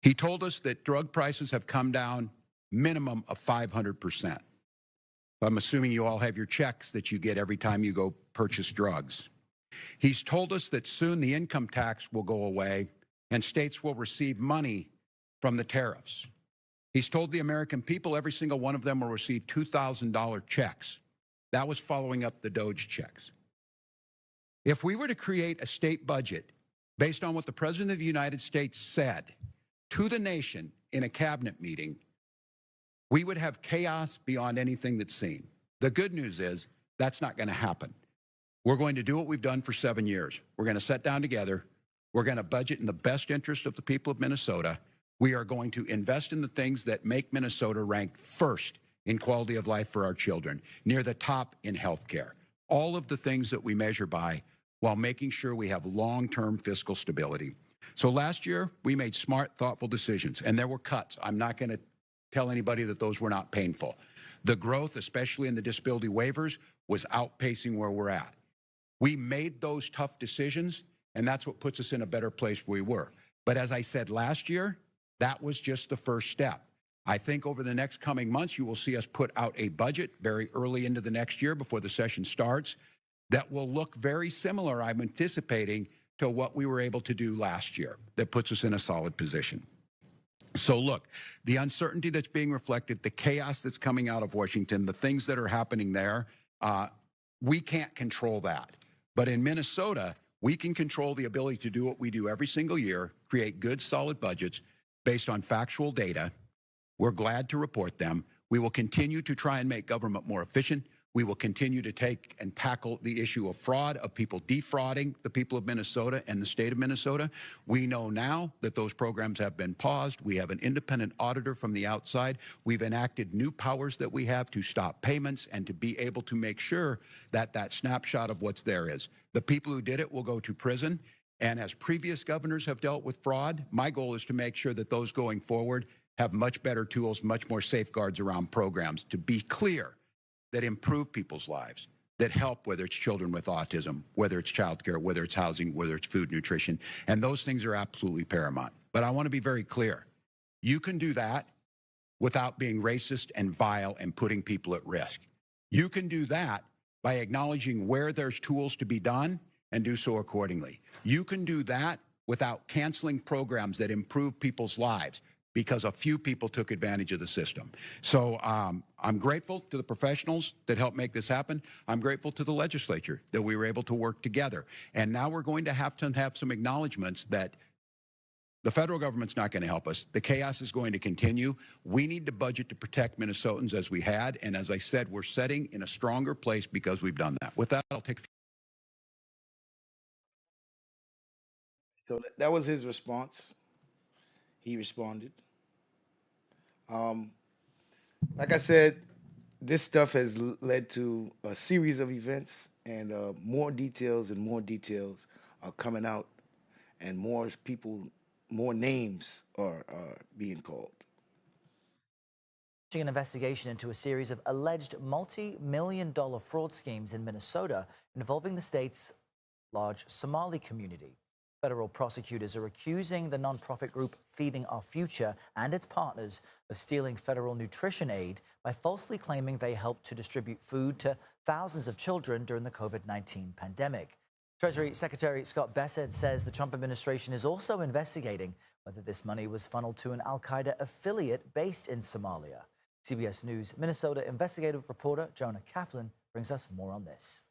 He told us that drug prices have come down minimum of 500%. I'm assuming you all have your checks that you get every time you go purchase drugs. He's told us that soon the income tax will go away and states will receive money from the tariffs. He's told the American people every single one of them will receive $2,000 checks. That was following up the Doge checks. If we were to create a state budget based on what the President of the United States said to the nation in a cabinet meeting, we would have chaos beyond anything that's seen. The good news is that's not going to happen. We're going to do what we've done for 7 years. We're going to sit down together. We're going to budget in the best interest of the people of Minnesota. We are going to invest in the things that make Minnesota rank first in quality of life for our children, near the top in healthcare. All of the things that we measure by while making sure we have long-term fiscal stability. So last year, we made smart, thoughtful decisions, and there were cuts. I'm not going to tell anybody that those were not painful. The growth, especially in the disability waivers, was outpacing where we're at. We made those tough decisions, and that's what puts us in a better place where we were. But as I said last year, that was just the first step. I think over the next coming months, you will see us put out a budget very early into the next year before the session starts that will look very similar, I'm anticipating, to what we were able to do last year. That puts us in a solid position. So look, the uncertainty that's being reflected, the chaos that's coming out of Washington, the things that are happening there, we can't control that. But in Minnesota, we can control the ability to do what we do every single year, create good, solid budgets based on factual data. We're glad to report them. We will continue to try and make government more efficient. We will continue to take and tackle the issue of fraud, of people defrauding the people of Minnesota and the state of Minnesota. We know now that those programs have been paused. We have an independent auditor from the outside. We've enacted new powers that we have to stop payments and to be able to make sure that that snapshot of what's there is. The people who did it will go to prison. And as previous governors have dealt with fraud, my goal is to make sure that those going forward have much better tools, much more safeguards around programs to be clear that improve people's lives, that help, whether it's children with autism, whether it's childcare, whether it's housing, whether it's food, nutrition, and those things are absolutely paramount. But I want to be very clear. You can do that without being racist and vile and putting people at risk. You can do that by acknowledging where there's tools to be done and do so accordingly. You can do that without canceling programs that improve people's lives, because a few people took advantage of the system. So I'm grateful to the professionals that helped make this happen. I'm grateful to the legislature that we were able to work together. And now we're going to have some acknowledgments that the federal government's not going to help us. The chaos is going to continue. We need to budget to protect Minnesotans as we had. And as I said, we're setting in a stronger place because we've done that. With that, I'll take a few. So that was his response. He responded. Like I said, this stuff has led to a series of events, and more details are coming out, and more people, more names are being called. An investigation into a series of alleged multi-million-dollar fraud schemes in Minnesota involving the state's large Somali community. Federal prosecutors are accusing the nonprofit group Feeding Our Future and its partners of stealing federal nutrition aid by falsely claiming they helped to distribute food to thousands of children during the COVID-19 pandemic. Treasury Secretary Scott Bessent says the Trump administration is also investigating whether this money was funneled to an al-Qaeda affiliate based in Somalia. CBS News Minnesota investigative reporter Jonah Kaplan brings us more on this.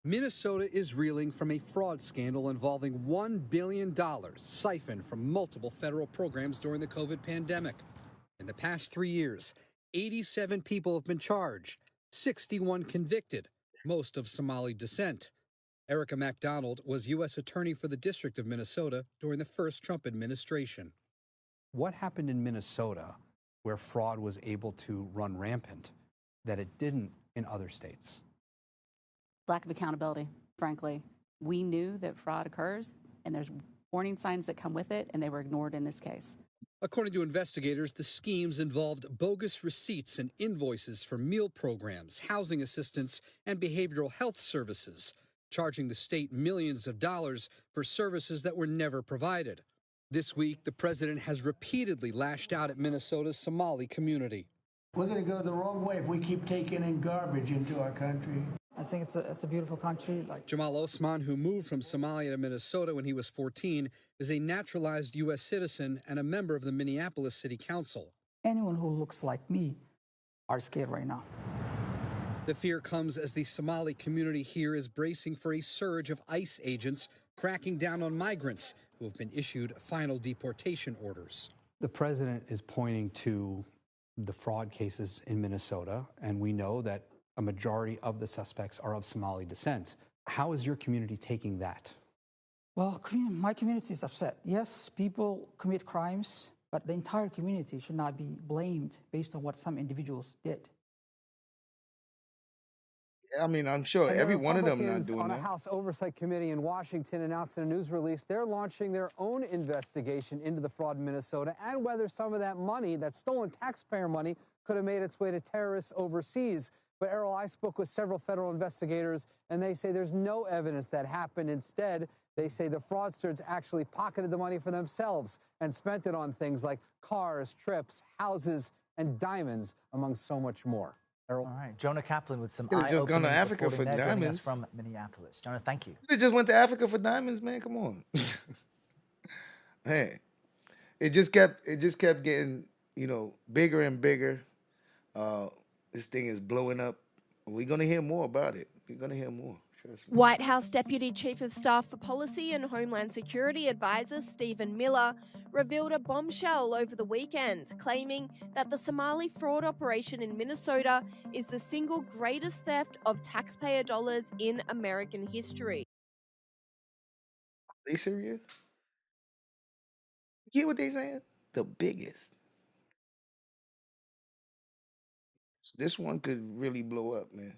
Minnesota is reeling from a fraud scandal involving $1 billion siphoned from multiple federal programs during the COVID pandemic. In the past 3 years, 87 people have been charged, 61 convicted, most of Somali descent. Erica MacDonald was U.S. Attorney for the District of Minnesota during the first Trump administration. What happened in Minnesota where fraud was able to run rampant that it didn't in other states? Lack of accountability, frankly. We knew that fraud occurs, and there's warning signs that come with it, and they were ignored in this case. According to investigators, the schemes involved bogus receipts and invoices for meal programs, housing assistance, and behavioral health services, charging the state millions of dollars for services that were never provided. This week, the president has repeatedly lashed out at Minnesota's Somali community. We're going to go the wrong way if we keep taking in garbage into our country. I think it's a beautiful country. Jamal Osman, who moved from Somalia to Minnesota when he was 14, is a naturalized U.S. citizen and a member of the Minneapolis City Council. Anyone who looks like me are scared right now. The fear comes as the Somali community here is bracing for a surge of ICE agents cracking down on migrants who have been issued final deportation orders. The president is pointing to the fraud cases in Minnesota, and we know that a majority of the suspects are of Somali descent. How is your community taking that? Well, my community is upset. Yes, people commit crimes, but the entire community should not be blamed based on what some individuals did. I mean, I'm sure every one of them not Republicans doing on a that. House Oversight Committee in Washington announced in a news release they're launching their own investigation into the fraud in Minnesota and whether some of that money, that stolen taxpayer money, could have made its way to terrorists overseas. But Errol, I spoke with several federal investigators, and they say there's no evidence that happened. Instead, they say the fraudsters actually pocketed the money for themselves and spent it on things like cars, trips, houses, and diamonds, among so much more. Errol? All right, Jonah Kaplan with some Could've just gone to eye-opening Africa reporting for there, joining us diamonds. from Minneapolis. Jonah, thank you. They just went to Africa for diamonds, man. Come on. Hey, it just kept getting, bigger and bigger. This thing is blowing up. We're gonna hear more about it. We're gonna hear more. Trust me. White House Deputy Chief of Staff for Policy and Homeland Security Advisor Stephen Miller revealed a bombshell over the weekend, claiming that the Somali fraud operation in Minnesota is the single greatest theft of taxpayer dollars in American history. They serious? You hear what they saying? The biggest. This one could really blow up, man.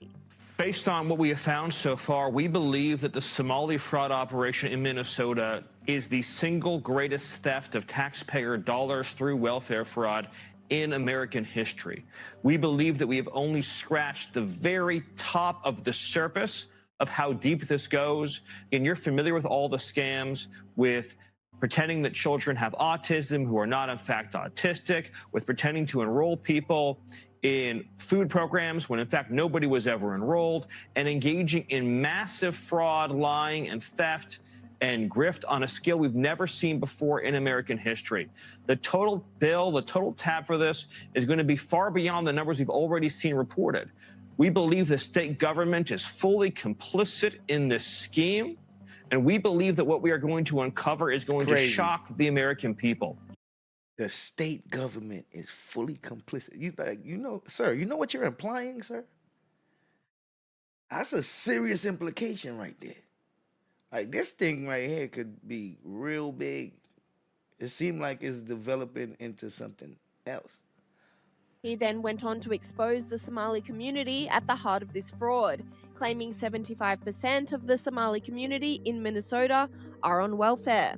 Based on what we have found so far, we believe that the Somali fraud operation in Minnesota is the single greatest theft of taxpayer dollars through welfare fraud in American history. We believe that we have only scratched the very top of the surface of how deep this goes. And you're familiar with all the scams with pretending that children have autism who are not in fact autistic, with pretending to enroll people in food programs when in fact nobody was ever enrolled, and engaging in massive fraud, lying, and theft and grift on a scale we've never seen before in American history. The total bill, the total tab for this is going to be far beyond the numbers we've already seen reported. We believe the state government is fully complicit in this scheme, and we believe that what we are going to uncover is going to shock the American people. The state government is fully complicit. Sir, you know what you're implying, sir? That's a serious implication right there. Like, this thing right here could be real big. It seemed like it's developing into something else. He then went on to expose the Somali community at the heart of this fraud, claiming 75% of the Somali community in Minnesota are on welfare.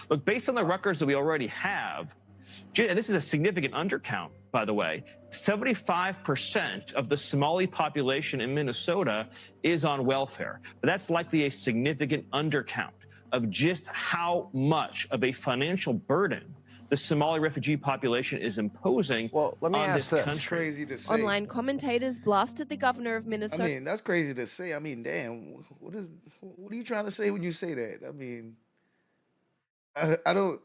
Look, based on the records that we already have, and this is a significant undercount, by the way, 75% of the Somali population in Minnesota is on welfare. But that's likely a significant undercount of just how much of a financial burden the Somali refugee population is imposing on this country. Crazy to say. Online commentators blasted the governor of Minnesota. I mean, that's crazy to say. I mean, damn, what are you trying to say when you say that? I mean, I don't,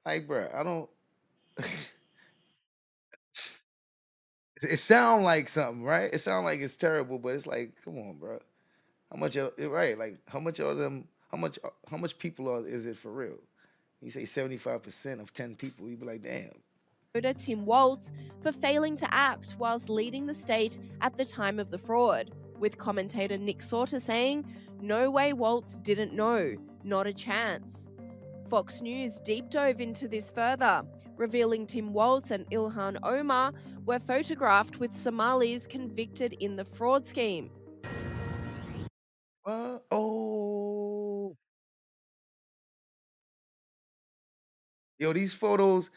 like, bro, I don't. It sound like something, right? It sound like it's terrible, but it's like, come on, bro. How much? Right? Like, how much of them? How much people is it for real? You say 75% of 10 people, you'd be like, damn. Tim Walz for failing to act whilst leading the state at the time of the fraud, with commentator Nick Sauter saying, "No way Walz didn't know, not a chance." Fox News deep dove into this further, revealing Tim Walz and Ilhan Omar were photographed with Somalis convicted in the fraud scheme. Oh. Yo, these photos,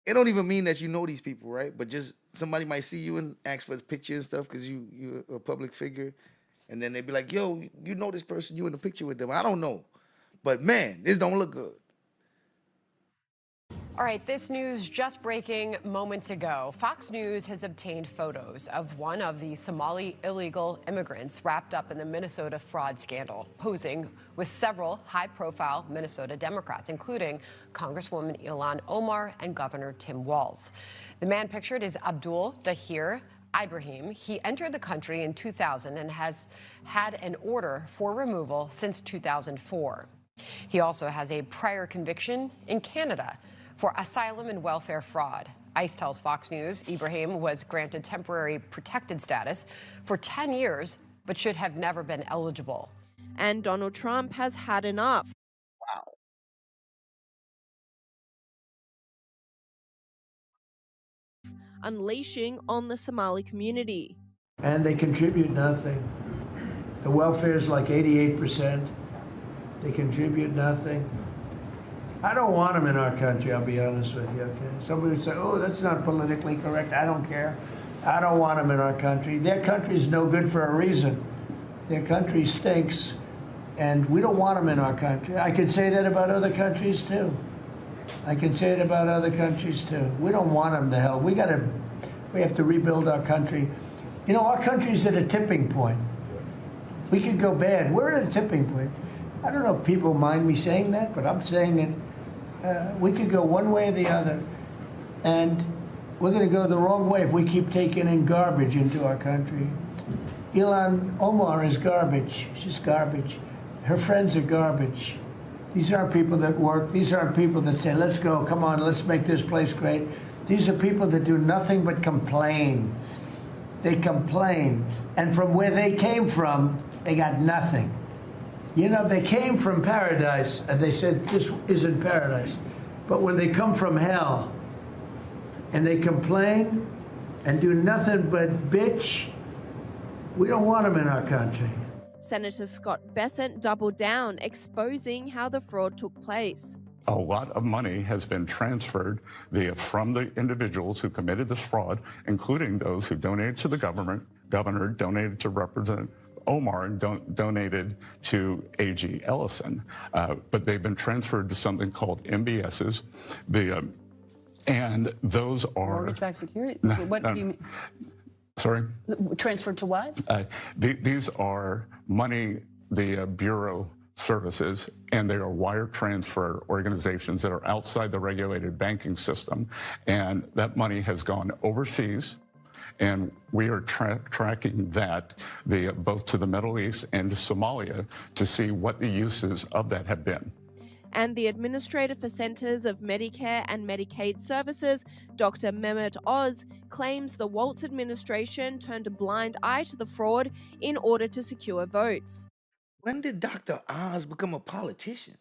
it don't even mean that you know these people, right? But just somebody might see you and ask for a picture and stuff because you're a public figure. And then they be like, yo, you know this person, you in the picture with them. I don't know. But man, this don't look good. All right, this news just breaking moments ago. Fox News has obtained photos of one of the Somali illegal immigrants wrapped up in the Minnesota fraud scandal, posing with several high-profile Minnesota Democrats, including Congresswoman Ilhan Omar and Governor Tim Walz. The man pictured is Abdul Dahir Ibrahim. He entered the country in 2000 and has had an order for removal since 2004. He also has a prior conviction in Canada for asylum and welfare fraud. ICE tells Fox News Ibrahim was granted temporary protected status for 10 years, but should have never been eligible. And Donald Trump has had enough. Wow. Unleashing on the Somali community. And they contribute nothing. The welfare is like 88%. They contribute nothing. I don't want them in our country, I'll be honest with you, okay? Somebody would say, oh, that's not politically correct. I don't care. I don't want them in our country. Their country's no good for a reason. Their country stinks, and we don't want them in our country. I could say that about other countries, too. I can say it about other countries, too. We don't want them to hell. We have to rebuild our country. You know, our country's at a tipping point. We could go bad. We're at a tipping point. I don't know if people mind me saying that, but I'm saying it. We could go one way or the other, and we're going to go the wrong way if we keep taking in garbage into our country. Ilhan Omar is garbage. She's garbage. Her friends are garbage. These aren't people that work. These aren't people that say, let's go, come on, let's make this place great. These are people that do nothing but complain. They complain. And from where they came from, they got nothing. You know, they came from paradise, and they said, this isn't paradise. But when they come from hell, and they complain and do nothing but bitch, we don't want them in our country. Senator Scott Bessent doubled down, exposing how the fraud took place. A lot of money has been transferred from the individuals who committed this fraud, including those who donated to the governor, donated to Representative Omar, and donated to A.G. Ellison. But they've been transferred to something called MBSs. And those are... Mortgage-backed security? No, What do you mean? Sorry? Transferred to what? These are money the Bureau services, and they are wire transfer organizations that are outside the regulated banking system. And that money has gone overseas. And we are tracking that both to the Middle East and to Somalia to see what the uses of that have been. And the Administrator for Centers of Medicare and Medicaid Services, Dr. Mehmet Oz, claims the Walz administration turned a blind eye to the fraud in order to secure votes. When did Dr. Oz become a politician?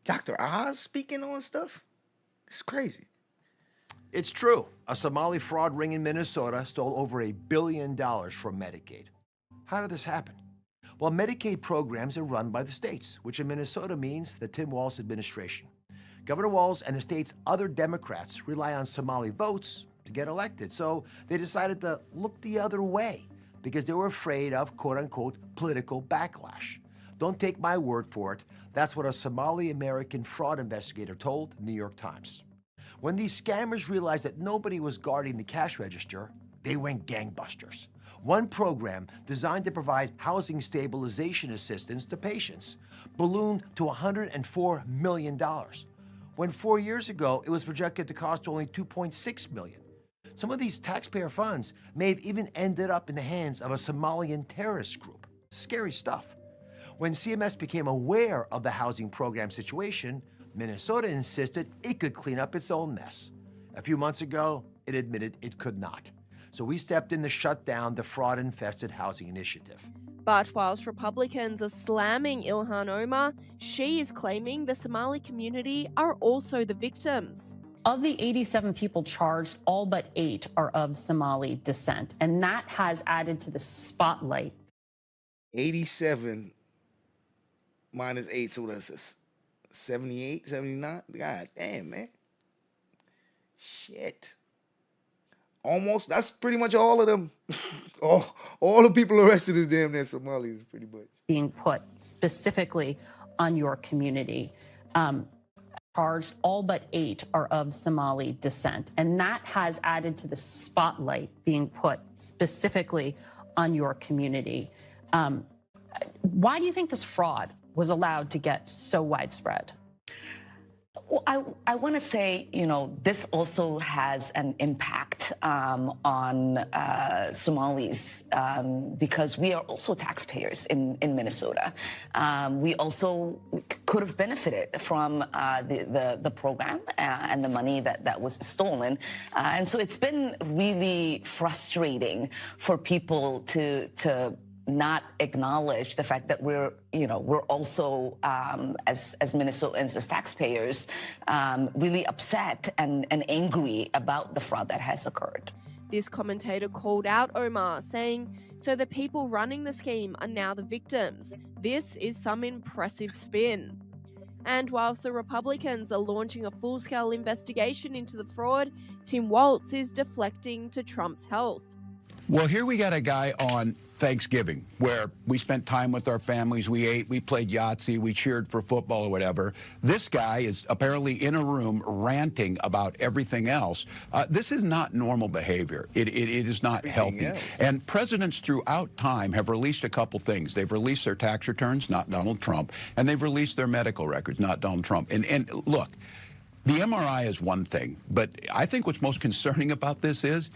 Dr. Oz speaking on stuff? It's crazy. It's true. A Somali fraud ring in Minnesota stole over $1 billion from Medicaid. How did this happen? Well, Medicaid programs are run by the states, which in Minnesota means the Tim Walz administration. Governor Walz and the state's other Democrats rely on Somali votes to get elected, so they decided to look the other way because they were afraid of, quote-unquote, political backlash. Don't take my word for it. That's what a Somali-American fraud investigator told the New York Times. When these scammers realized that nobody was guarding the cash register, they went gangbusters. One program designed to provide housing stabilization assistance to patients ballooned to $104 million, when 4 years ago it was projected to cost only $2.6 million. Some of these taxpayer funds may have even ended up in the hands of a Somalian terrorist group. Scary stuff. When CMS became aware of the housing program situation, Minnesota insisted it could clean up its own mess. A few months ago, it admitted it could not. So we stepped in to shut down the fraud-infested housing initiative. But whilst Republicans are slamming Ilhan Omar, she is claiming the Somali community are also the victims. Of the 87 people charged, all but 8 are of Somali descent, and that has added to the spotlight. 87 minus 8, so that's 78, 79. God damn, man. Shit. Almost. That's pretty much all of them. all the people arrested is damn near Somalis, pretty much. Being put specifically on your community. Charged, all but 8 are of Somali descent. And that has added to the spotlight being put specifically on your community. Why do you think this fraud was allowed to get so widespread? Well, I want to say, this also has an impact on Somalis because we are also taxpayers in Minnesota. We also could have benefited from the program and the money that was stolen. And so it's been really frustrating for people to not acknowledge the fact that we're also, as Minnesotans, as taxpayers, really upset and angry about the fraud that has occurred. This commentator called out Omar, saying, "So the people running the scheme are now the victims. This is some impressive spin." And whilst the Republicans are launching a full-scale investigation into the fraud, Tim Walz is deflecting to Trump's health. Well, here we got a guy on Thanksgiving where we spent time with our families, we ate, we played Yahtzee, we cheered for football or whatever. This guy is apparently in a room ranting about everything else. This is not normal behavior. It is not healthy. And presidents throughout time have released a couple things. They've released their tax returns, not Donald Trump, and they've released their medical records, not Donald Trump. And look, the MRI is one thing, but I think what's most concerning about this is,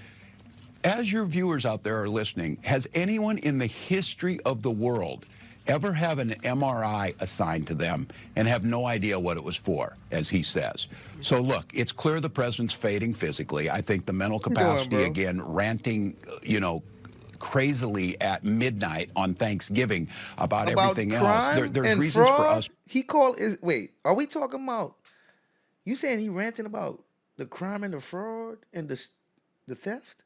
as your viewers out there are listening, has anyone in the history of the world ever have an MRI assigned to them and have no idea what it was for, as he says? So look, it's clear the president's fading physically. I think the mental capacity, again, ranting, crazily at midnight on Thanksgiving about everything else. There's reasons for us. He called, wait, are we talking about, you saying he ranting about the crime and the fraud and the theft?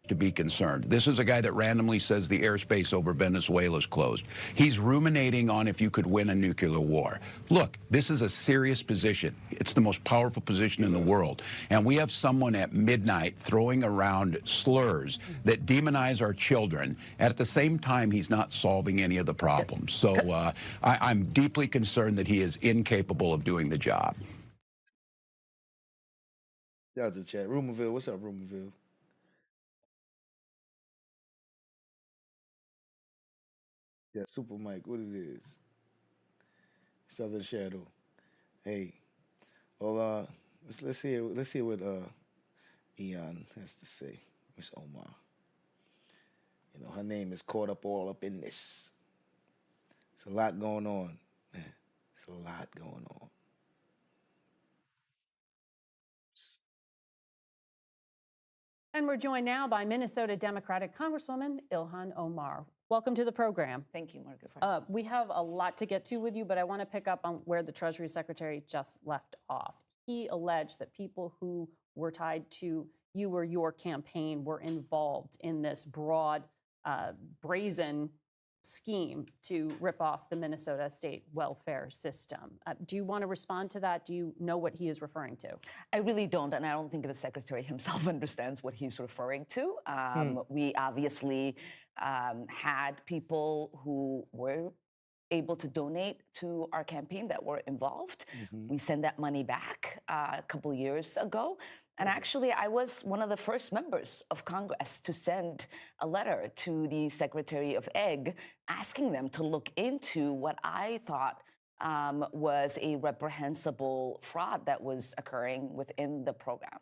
To be concerned. This is a guy that randomly says the airspace over Venezuela is closed. He's ruminating on if you could win a nuclear war. Look, this is a serious position. It's the most powerful position in the world. And we have someone at midnight throwing around slurs that demonize our children. And at the same time, he's not solving any of the problems. So I'm deeply concerned that he is incapable of doing the job. Shout out to the chat. Rumorville, what's up, Rumorville? Yeah, Super Mike, what it is? Southern Shadow. Hey, well, let's hear what Eon has to say. Miss Omar. Her name is caught up all up in this. It's a lot going on, man. It's a lot going on. And we're joined now by Minnesota Democratic Congresswoman Ilhan Omar. Welcome to the program. Thank you, Margaret. We have a lot to get to with you, but I want to pick up on where the Treasury Secretary just left off. He alleged that people who were tied to you or your campaign were involved in this broad, brazen scheme to rip off the Minnesota state welfare system. Do you want to respond to that? Do you know what he is referring to? I really don't, and I don't think the secretary himself understands what he's referring to. We obviously had people who were able to donate to our campaign that were involved. We sent that money back a couple years ago. And actually, I was one of the first members of Congress to send a letter to the Secretary of Ag asking them to look into what I thought was a reprehensible fraud that was occurring within the program.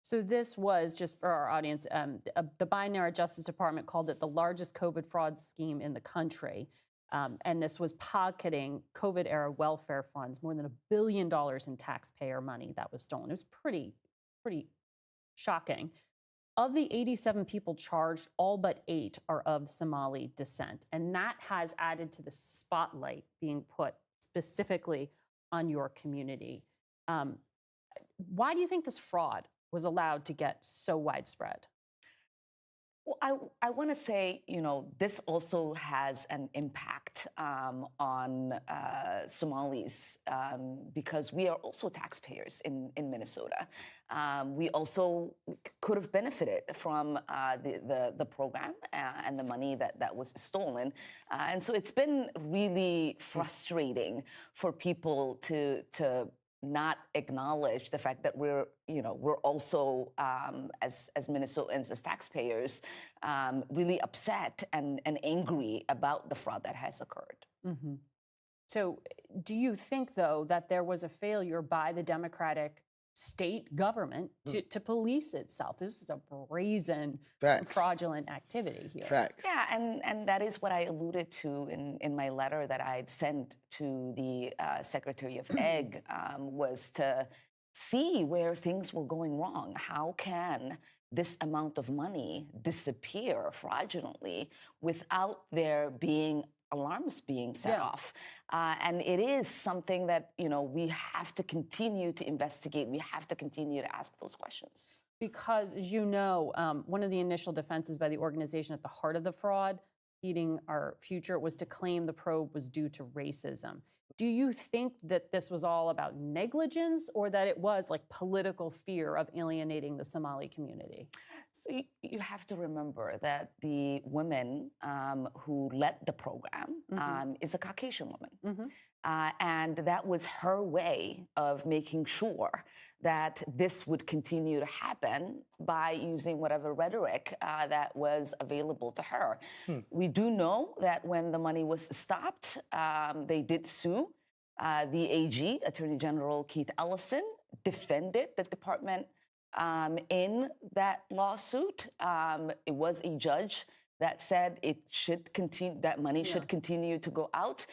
So this was, just for our audience, the Biden-era Justice Department called it the largest COVID fraud scheme in the country. And this was pocketing COVID-era welfare funds, more than $1 billion in taxpayer money that was stolen. It was pretty shocking. Of the 87 people charged, all but 8 are of Somali descent. And that has added to the spotlight being put specifically on your community. Why do you think this fraud was allowed to get so widespread? Well, I want to say, this also has an impact on Somalis because we are also taxpayers in Minnesota. We also could have benefited from the program and the money that was stolen. And so it's been really frustrating for people to not acknowledge the fact that we're also as Minnesotans, as taxpayers, really upset and angry about the fraud that has occurred. Mm-hmm. So do you think, though, that there was a failure by the Democratic state government to police itself? This is a brazen, fraudulent activity here. Facts. Yeah, and that is what I alluded to in my letter that I'd sent to the Secretary of Eg, was to see where things were going wrong. How can this amount of money disappear fraudulently without there being alarms being set off? And it is something that, we have to continue to investigate. We have to continue to ask those questions. Because, as you know, one of the initial defenses by the organization at the heart of the fraud, Feeding Our Future, was to claim the probe was due to racism. Do you think that this was all about negligence, or that it was like political fear of alienating the Somali community? So you have to remember that the woman who led the program is a Caucasian woman. And that was her way of making sure that this would continue to happen by using whatever rhetoric that was available to her. We do know that when the money was stopped, they did sue. The AG, Attorney General Keith Ellison, defended the department in that lawsuit. It was a judge that said it should continue, that money should continue to go out.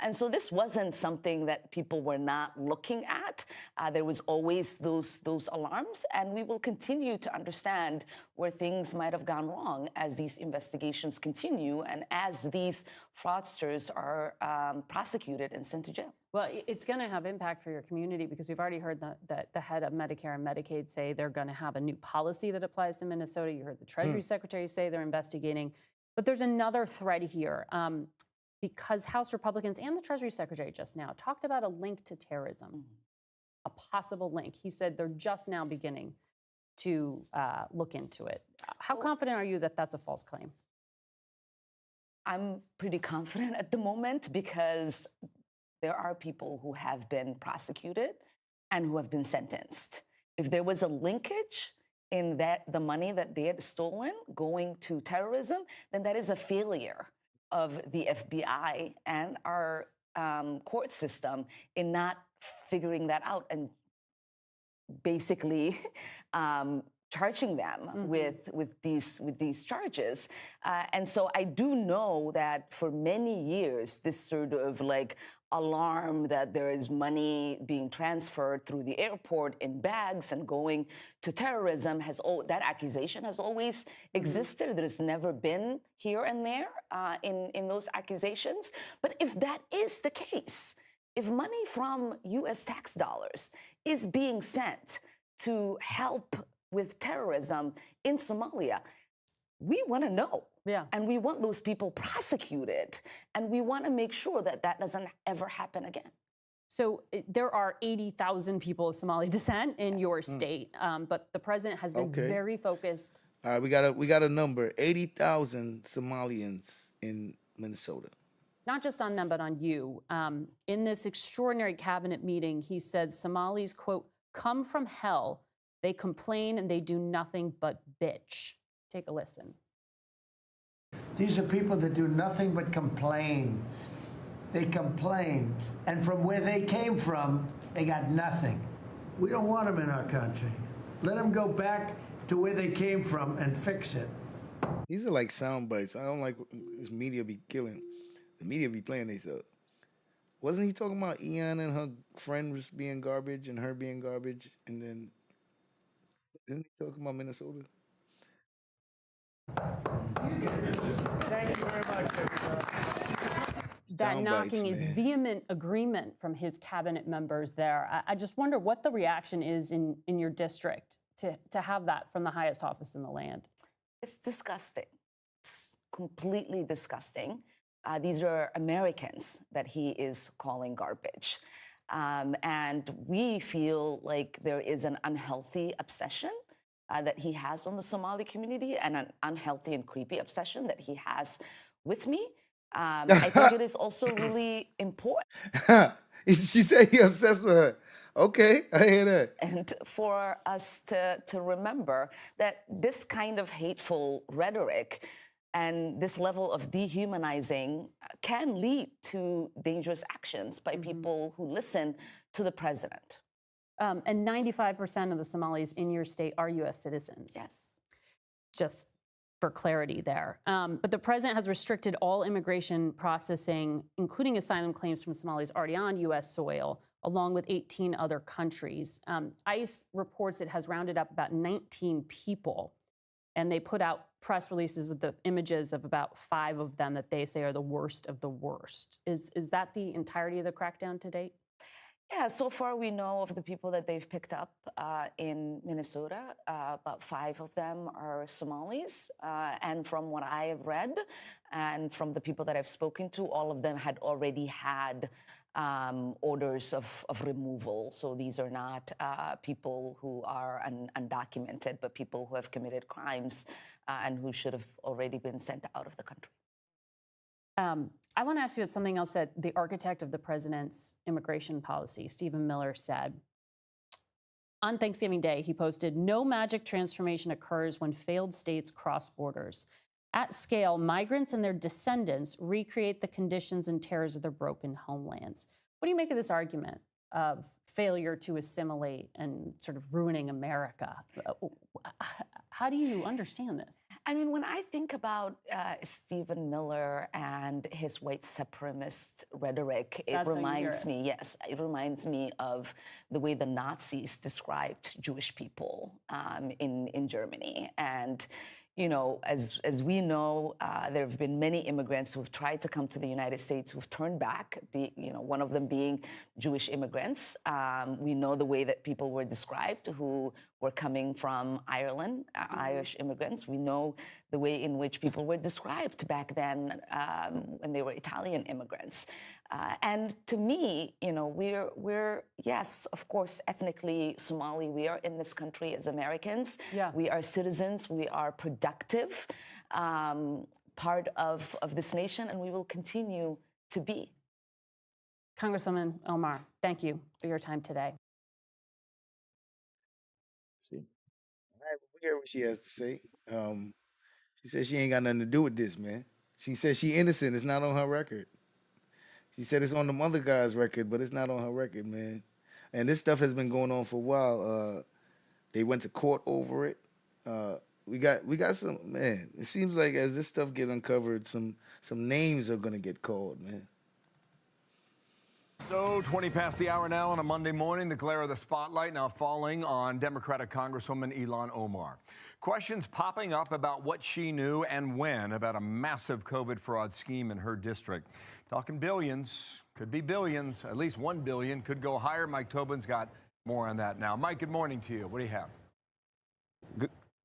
And so this wasn't something that people were not looking at. There was always those alarms, and we will continue to understand where things might have gone wrong as these investigations continue and as these fraudsters are prosecuted and sent to jail. Well, it's going to have impact for your community, because we've already heard that the head of Medicare and Medicaid say they're going to have a new policy that applies to Minnesota. You heard the Treasury Secretary say they're investigating. But there's another thread here, because House Republicans and the Treasury Secretary just now talked about a link to terrorism, a possible link. He said they're just now beginning to look into it. How confident are you that that's a false claim? I'm pretty confident at the moment, because there are people who have been prosecuted and who have been sentenced. If there was a linkage in that the money that they had stolen going to terrorism, then that is a failure of the FBI and our court system in not figuring that out and basically charging them with these charges. And so I do know that for many years, this sort of like alarm that there is money being transferred through the airport in bags and going to terrorism that accusation has always existed. There's never been here and there in those accusations. But if that is the case, if money from US tax dollars is being sent to help with terrorism in Somalia, we want to know. And we want those people prosecuted. And we want to make sure that that doesn't ever happen again. So there are 80,000 people of Somali descent in your state, but the president has been very focused. All right, we got a number, 80,000 Somalians in Minnesota. Not just on them, but on you. In this extraordinary cabinet meeting, he said Somalis, quote, come from hell. They complain and they do nothing but bitch. Take a listen. These are people that do nothing but complain. They complain. And from where they came from, they got nothing. We don't want them in our country. Let them go back to where they came from and fix it. These are like sound bites. I don't like this media be killing. The media be playing these up. Wasn't he talking about Ian and her friend was being garbage and her being garbage? And then, didn't he talk about Minnesota? Thank you very much, everybody. That knocking is vehement agreement from his cabinet members there. I just wonder what the reaction is in your district to have that from the highest office in the land. It's disgusting. It's completely disgusting. These are Americans that he is calling garbage. And we feel like there is an unhealthy obsession that he has on the Somali community and an unhealthy and creepy obsession that he has with me. I think it is also really important. She said he obsessed with her. Okay, I hear that. And for us to remember that this kind of hateful rhetoric and this level of dehumanizing can lead to dangerous actions by people who listen to the president. And 95% of the Somalis in your state are U.S. citizens. Yes. Just for clarity there. But the president has restricted all immigration processing, including asylum claims from Somalis already on U.S. soil, along with 18 other countries. ICE reports it has rounded up about 19 people, and they put out press releases with the images of about 5 of them that they say are the worst of the worst. Is that the entirety of the crackdown to date? Yeah, so far we know of the people that they've picked up in Minnesota. About 5 of them are Somalis. And from what I have read and from the people that I've spoken to, all of them had already had orders of removal. So these are not people who are undocumented, but people who have committed crimes and who should have already been sent out of the country. I want to ask you about something else that the architect of the president's immigration policy, Stephen Miller, said. On Thanksgiving Day, he posted, "No magic transformation occurs when failed states cross borders. At scale, migrants and their descendants recreate the conditions and terrors of their broken homelands." What do you make of this argument of failure to assimilate and sort of ruining America? How do you understand this? I mean, when I think about Stephen Miller and his white supremacist rhetoric, it reminds me, yes, it reminds me of the way the Nazis described Jewish people in Germany. And you know, as we know, there have been many immigrants who have tried to come to the United States who've turned back, one of them being Jewish immigrants. We know the way that people were described who were coming from Ireland, Irish immigrants. We know the way in which people were described back then when they were Italian immigrants. And to me, you know, we're yes, of course, ethnically Somali. We are in this country as Americans. Yeah. We are citizens. We are productive part of this nation, and we will continue to be. Congresswoman Omar, thank you for your time today. See, we hear what she has to say. She says she ain't got nothing to do with this, man. She says she innocent. It's not on her record. She said it's on the other guy's record, but it's not on her record, man. And this stuff has been going on for a while. They went to court over it. We got some, man. It seems like as this stuff get uncovered, some names are gonna get called, man. So 20 past the hour now on a Monday morning, the glare of the spotlight now falling on Democratic Congresswoman Ilhan Omar. Questions popping up about what she knew and when about a massive COVID fraud scheme in her district. Talking billions, could be billions, at least $1 billion, could go higher. Mike Tobin's got more on that now. Mike, good morning to you. What do you have?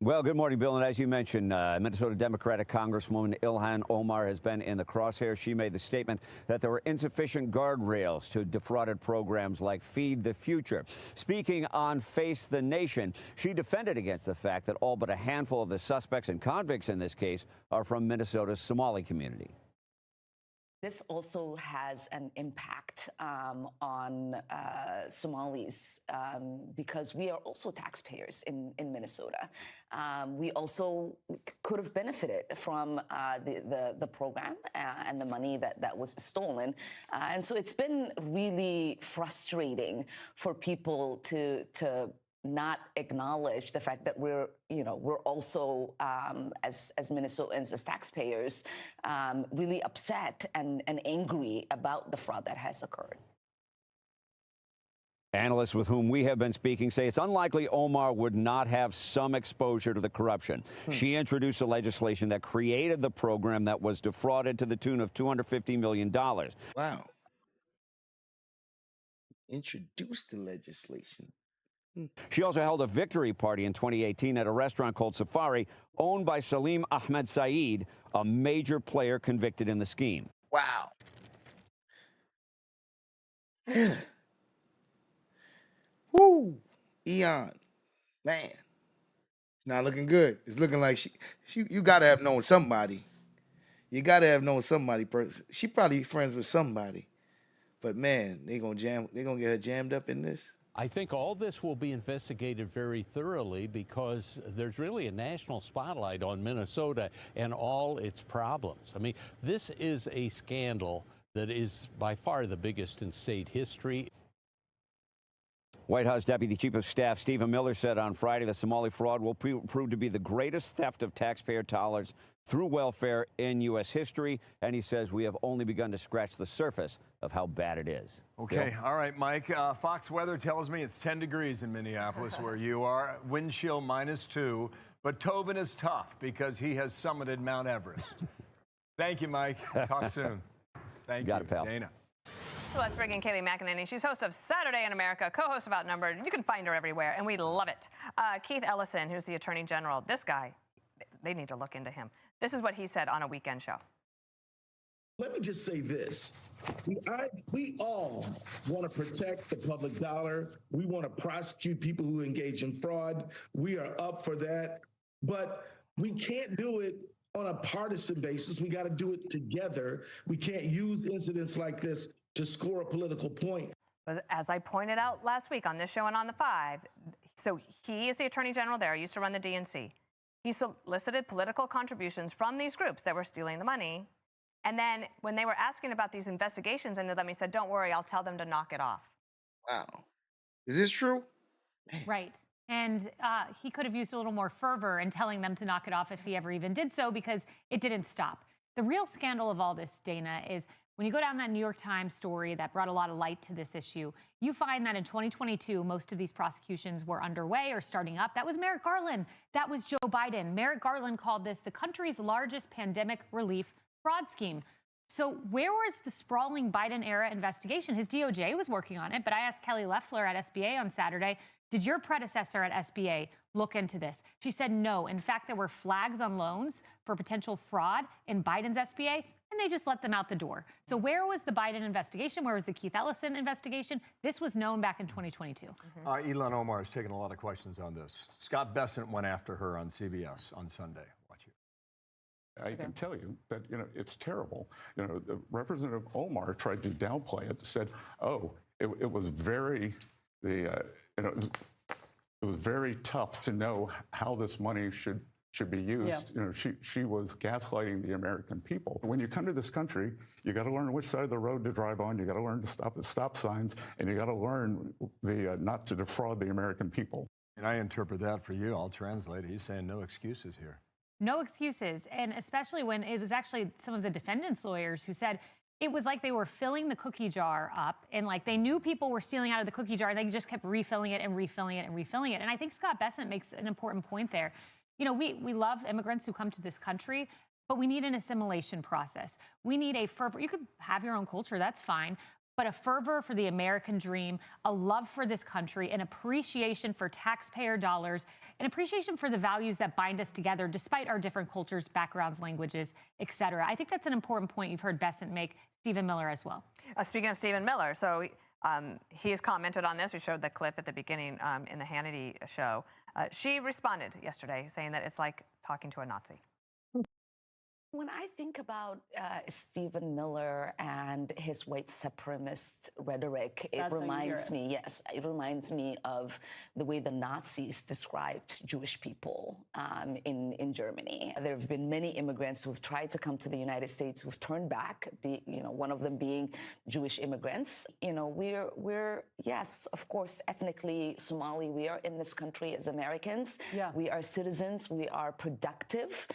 Well, good morning, Bill. And as you mentioned, Minnesota Democratic Congresswoman Ilhan Omar has been in the crosshairs. She made the statement that there were insufficient guardrails to defrauded programs like Feed the Future. Speaking on Face the Nation, she defended against the fact that all but a handful of the suspects and convicts in this case are from Minnesota's Somali community. This also has an impact on Somalis because we are also taxpayers in Minnesota. We also could have benefited from the program and the money that was stolen. And so it's been really frustrating for people to not acknowledge the fact that we're also, as Minnesotans, as taxpayers, really upset and angry about the fraud that has occurred. Analysts with whom we have been speaking say it's unlikely Omar would not have some exposure to the corruption. She introduced a legislation that created the program that was defrauded to the tune of $250 million. Wow. Introduced the legislation. She also held a victory party in 2018 at a restaurant called Safari, owned by Salim Ahmed Saeed, a major player convicted in the scheme. Wow. Woo. Eon. Man. It's not looking good. It's looking like you got to have known somebody. You got to have known somebody. She probably friends with somebody. But man, they're going to get her jammed up in this. I think all this will be investigated very thoroughly because there's really a national spotlight on Minnesota and all its problems. I mean, this is a scandal that is by far the biggest in state history. White House Deputy Chief of Staff Stephen Miller said on Friday the Somali fraud will prove to be the greatest theft of taxpayer dollars through welfare in U.S. history, and he says we have only begun to scratch the surface of how bad it is. Okay, Bill? all right, Mike. Fox weather tells me it's 10 degrees in Minneapolis where you are. Wind chill -2, but Tobin is tough because he has summited Mount Everest. Thank you, Mike. Talk soon. Thank you, Got it, pal. Dana. So let's bring in Kayleigh McEnany. She's host of Saturday in America, co-host of Outnumbered. You can find her everywhere, and we love it. Keith Ellison, who's the Attorney General, this guy, they need to look into him. This is what he said on a weekend show. Let me just say this. We all want to protect the public dollar. We want to prosecute people who engage in fraud. We are up for that. But we can't do it on a partisan basis. We got to do it together. We can't use incidents like this to score a political point. But as I pointed out last week on this show and on the 5, so he is the Attorney General there, used to run the DNC. He solicited political contributions from these groups that were stealing the money. And then when they were asking about these investigations into them, he said, don't worry, I'll tell them to knock it off. Wow. Is this true? Right. And he could have used a little more fervor in telling them to knock it off if he ever even did so, because it didn't stop. The real scandal of all this, Dana, is when you go down that New York Times story that brought a lot of light to this issue, you find that in 2022, most of these prosecutions were underway or starting up. That was Merrick Garland. That was Joe Biden. Merrick Garland called this the country's largest pandemic relief fraud scheme. So where was the sprawling Biden-era investigation? His DOJ was working on it, but I asked Kelly Loeffler at SBA on Saturday, did your predecessor at SBA look into this? She said no. In fact, there were flags on loans for potential fraud in Biden's SBA, and they just let them out the door. So where was the Biden investigation? Where was the Keith Ellison investigation? This was known back in 2022. Ilhan Omar has taken a lot of questions on this. Scott Bessent went after her on CBS on Sunday. Watch it. I can tell you that, it's terrible. The Representative Omar tried to downplay it, said, oh, it was very, it was very tough to know how this money should be used. Yeah. She was gaslighting the American people. When you come to this country, you got to learn which side of the road to drive on. You got to learn to stop at stop signs, and you got to learn not to defraud the American people. And I interpret that for you. I'll translate it. He's saying no excuses here. No excuses, and especially when it was actually some of the defendants' lawyers who said it was like they were filling the cookie jar up, and like they knew people were stealing out of the cookie jar, and they just kept refilling it and refilling it and refilling it. And I think Scott Bessent makes an important point there. We love immigrants who come to this country, but we need an assimilation process. We need a fervor. You could have your own culture, that's fine. But a fervor for the American dream, a love for this country, an appreciation for taxpayer dollars, an appreciation for the values that bind us together despite our different cultures, backgrounds, languages, et cetera. I think that's an important point you've heard Bessent make, Stephen Miller as well. Speaking of Stephen Miller, so he has commented on this. We showed the clip at the beginning in the Hannity show. She responded yesterday saying that it's like talking to a Nazi. When I think about Stephen Miller and his white supremacist rhetoric, it reminds me of the way the Nazis described Jewish people in Germany. There have been many immigrants who've tried to come to the United States who've turned back, one of them being Jewish immigrants. We're yes, of course, ethnically Somali. We are in this country as Americans. Yeah. We are citizens. We are productive.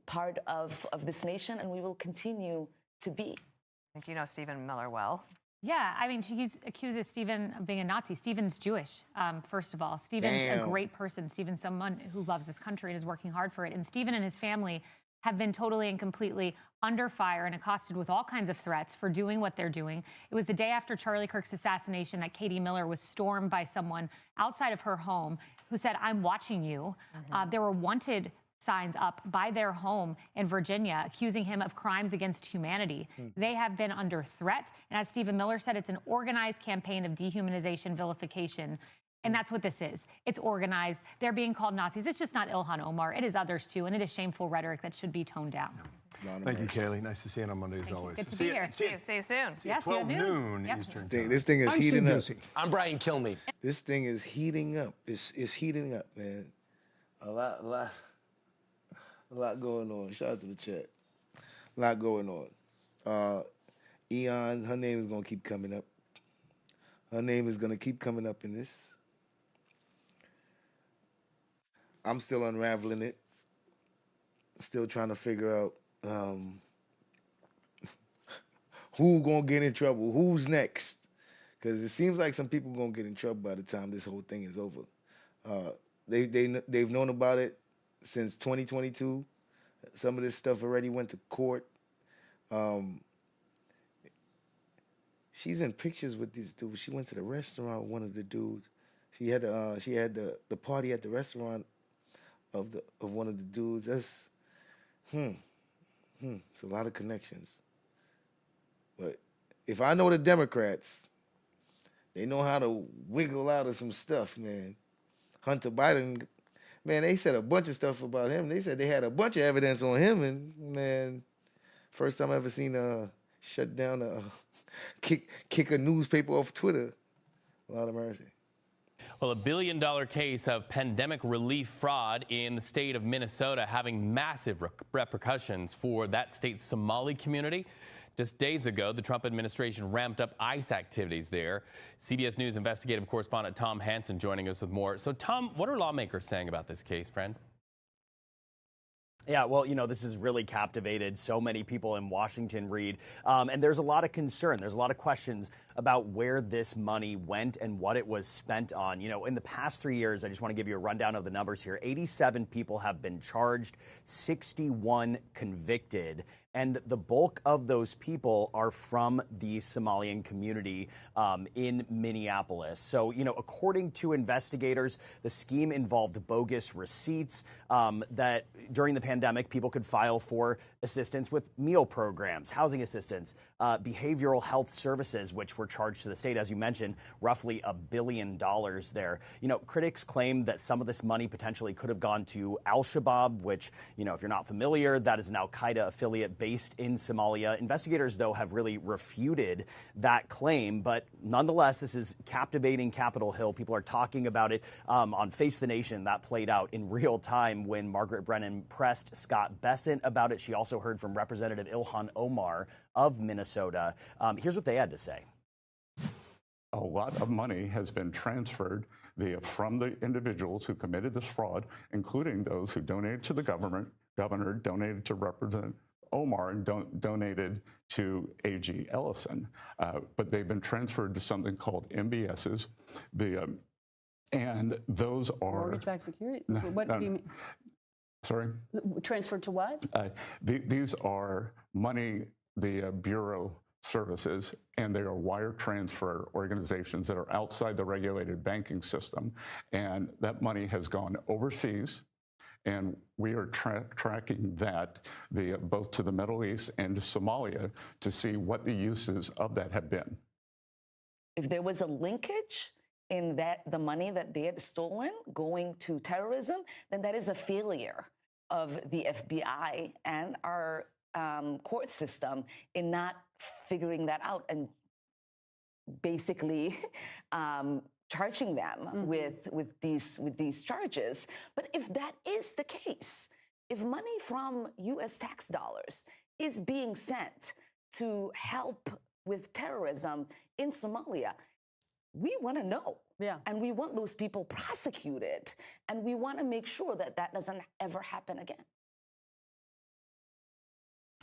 Part of this nation, and we will continue to be. I think you know Stephen Miller well. Yeah, I mean, she accuses Stephen of being a Nazi. Stephen's Jewish, first of all. Stephen's a great person. Stephen's someone who loves this country and is working hard for it. And Stephen and his family have been totally and completely under fire and accosted with all kinds of threats for doing what they're doing. It was the day after Charlie Kirk's assassination that Katie Miller was stormed by someone outside of her home who said, "I'm watching you." There were wanted signs up by their home in Virginia accusing him of crimes against humanity. They have been under threat. And as Stephen Miller said, it's an organized campaign of dehumanization, vilification. And that's what this is. It's organized. They're being called Nazis. It's just not Ilhan Omar. It is others, too. And it is shameful rhetoric that should be toned down. Thank you, Kaylee. Nice to see you on Monday, as always. Good to be here. See you soon. See you at 12 noon Yep. Eastern time. This thing is heating up. I'm Brian Kilmeade. This thing is heating up. It's heating up, man. A lot going on. Shout out to the chat. A lot going on. Eon, her name is going to keep coming up. Her name is going to keep coming up in this. I'm still unraveling it. Still trying to figure out who going to get in trouble, who's next. Because it seems like some people going to get in trouble by the time this whole thing is over. They've known about it since 2022. Some of this stuff already went to court. She's in pictures with these dudes. She went to the restaurant with one of the dudes. She had the party at the restaurant of one of the dudes. That's it's a lot of connections. But if I know the Democrats, they know how to wiggle out of some stuff, man. Hunter Biden, man, they said a bunch of stuff about him. They said they had a bunch of evidence on him, and man, first time I ever seen shut down kick a newspaper off Twitter. A lot of mercy. Well, a $1 billion case of pandemic relief fraud in the state of Minnesota having massive repercussions for that state's Somali community. Just days ago, the Trump administration ramped up ICE activities there. CBS News investigative correspondent Tom Hansen joining us with more. So, Tom, what are lawmakers saying about this case, friend? Yeah, well, this has really captivated so many people in Washington, Reed. And there's a lot of concern. There's a lot of questions about where this money went and what it was spent on. In the past 3 years, I just want to give you a rundown of the numbers here. 87 people have been charged, 61 convicted. And the bulk of those people are from the Somalian community in Minneapolis. So, according to investigators, the scheme involved bogus receipts that during the pandemic, people could file for assistance with meal programs, housing assistance, behavioral health services, which were charged to the state, as you mentioned, roughly $1 billion there. Critics claim that some of this money potentially could have gone to Al-Shabaab, which, if you're not familiar, that is an al-Qaeda affiliate based in Somalia. Investigators, though, have really refuted that claim. But nonetheless, this is captivating Capitol Hill. People are talking about it on Face the Nation. That played out in real time when Margaret Brennan pressed Scott Bessent about it. She also heard from Representative Ilhan Omar of Minnesota. Here's what they had to say. A lot of money has been transferred from the individuals who committed this fraud, including those who donated to the governor, donated to Representative Omar, and donated to A.G. Ellison. But they've been transferred to something called MBSs. And those are... Mortgage-backed security? No, What do you mean? Sorry? Transferred to what? These are money, the Bureau services, and they are wire transfer organizations that are outside the regulated banking system. And that money has gone overseas. And we are tracking that both to the Middle East and to Somalia to see what the uses of that have been. If there was a linkage in the money that they had stolen going to terrorism, then that is a failure of the FBI and our court system in not figuring that out and basically charging them with these charges. But if that is the case, if money from U.S. tax dollars is being sent to help with terrorism in Somalia, we want to know. Yeah. And we want those people prosecuted. And we want to make sure that that doesn't ever happen again.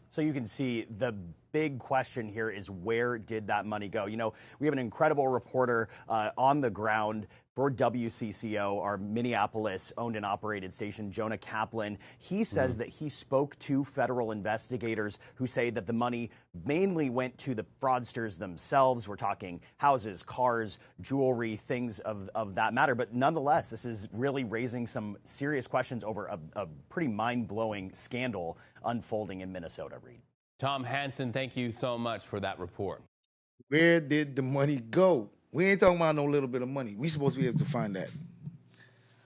So you can see the big question here is, where did that money go? You know, we have an incredible reporter on the ground for WCCO, our Minneapolis-owned and operated station, Jonah Kaplan. He says that he spoke to federal investigators who say that the money mainly went to the fraudsters themselves. We're talking houses, cars, jewelry, things of that matter. But nonetheless, this is really raising some serious questions over a pretty mind-blowing scandal unfolding in Minnesota, Reed. Tom Hansen, thank you so much for that report. Where did the money go? We ain't talking about no little bit of money. We supposed to be able to find that.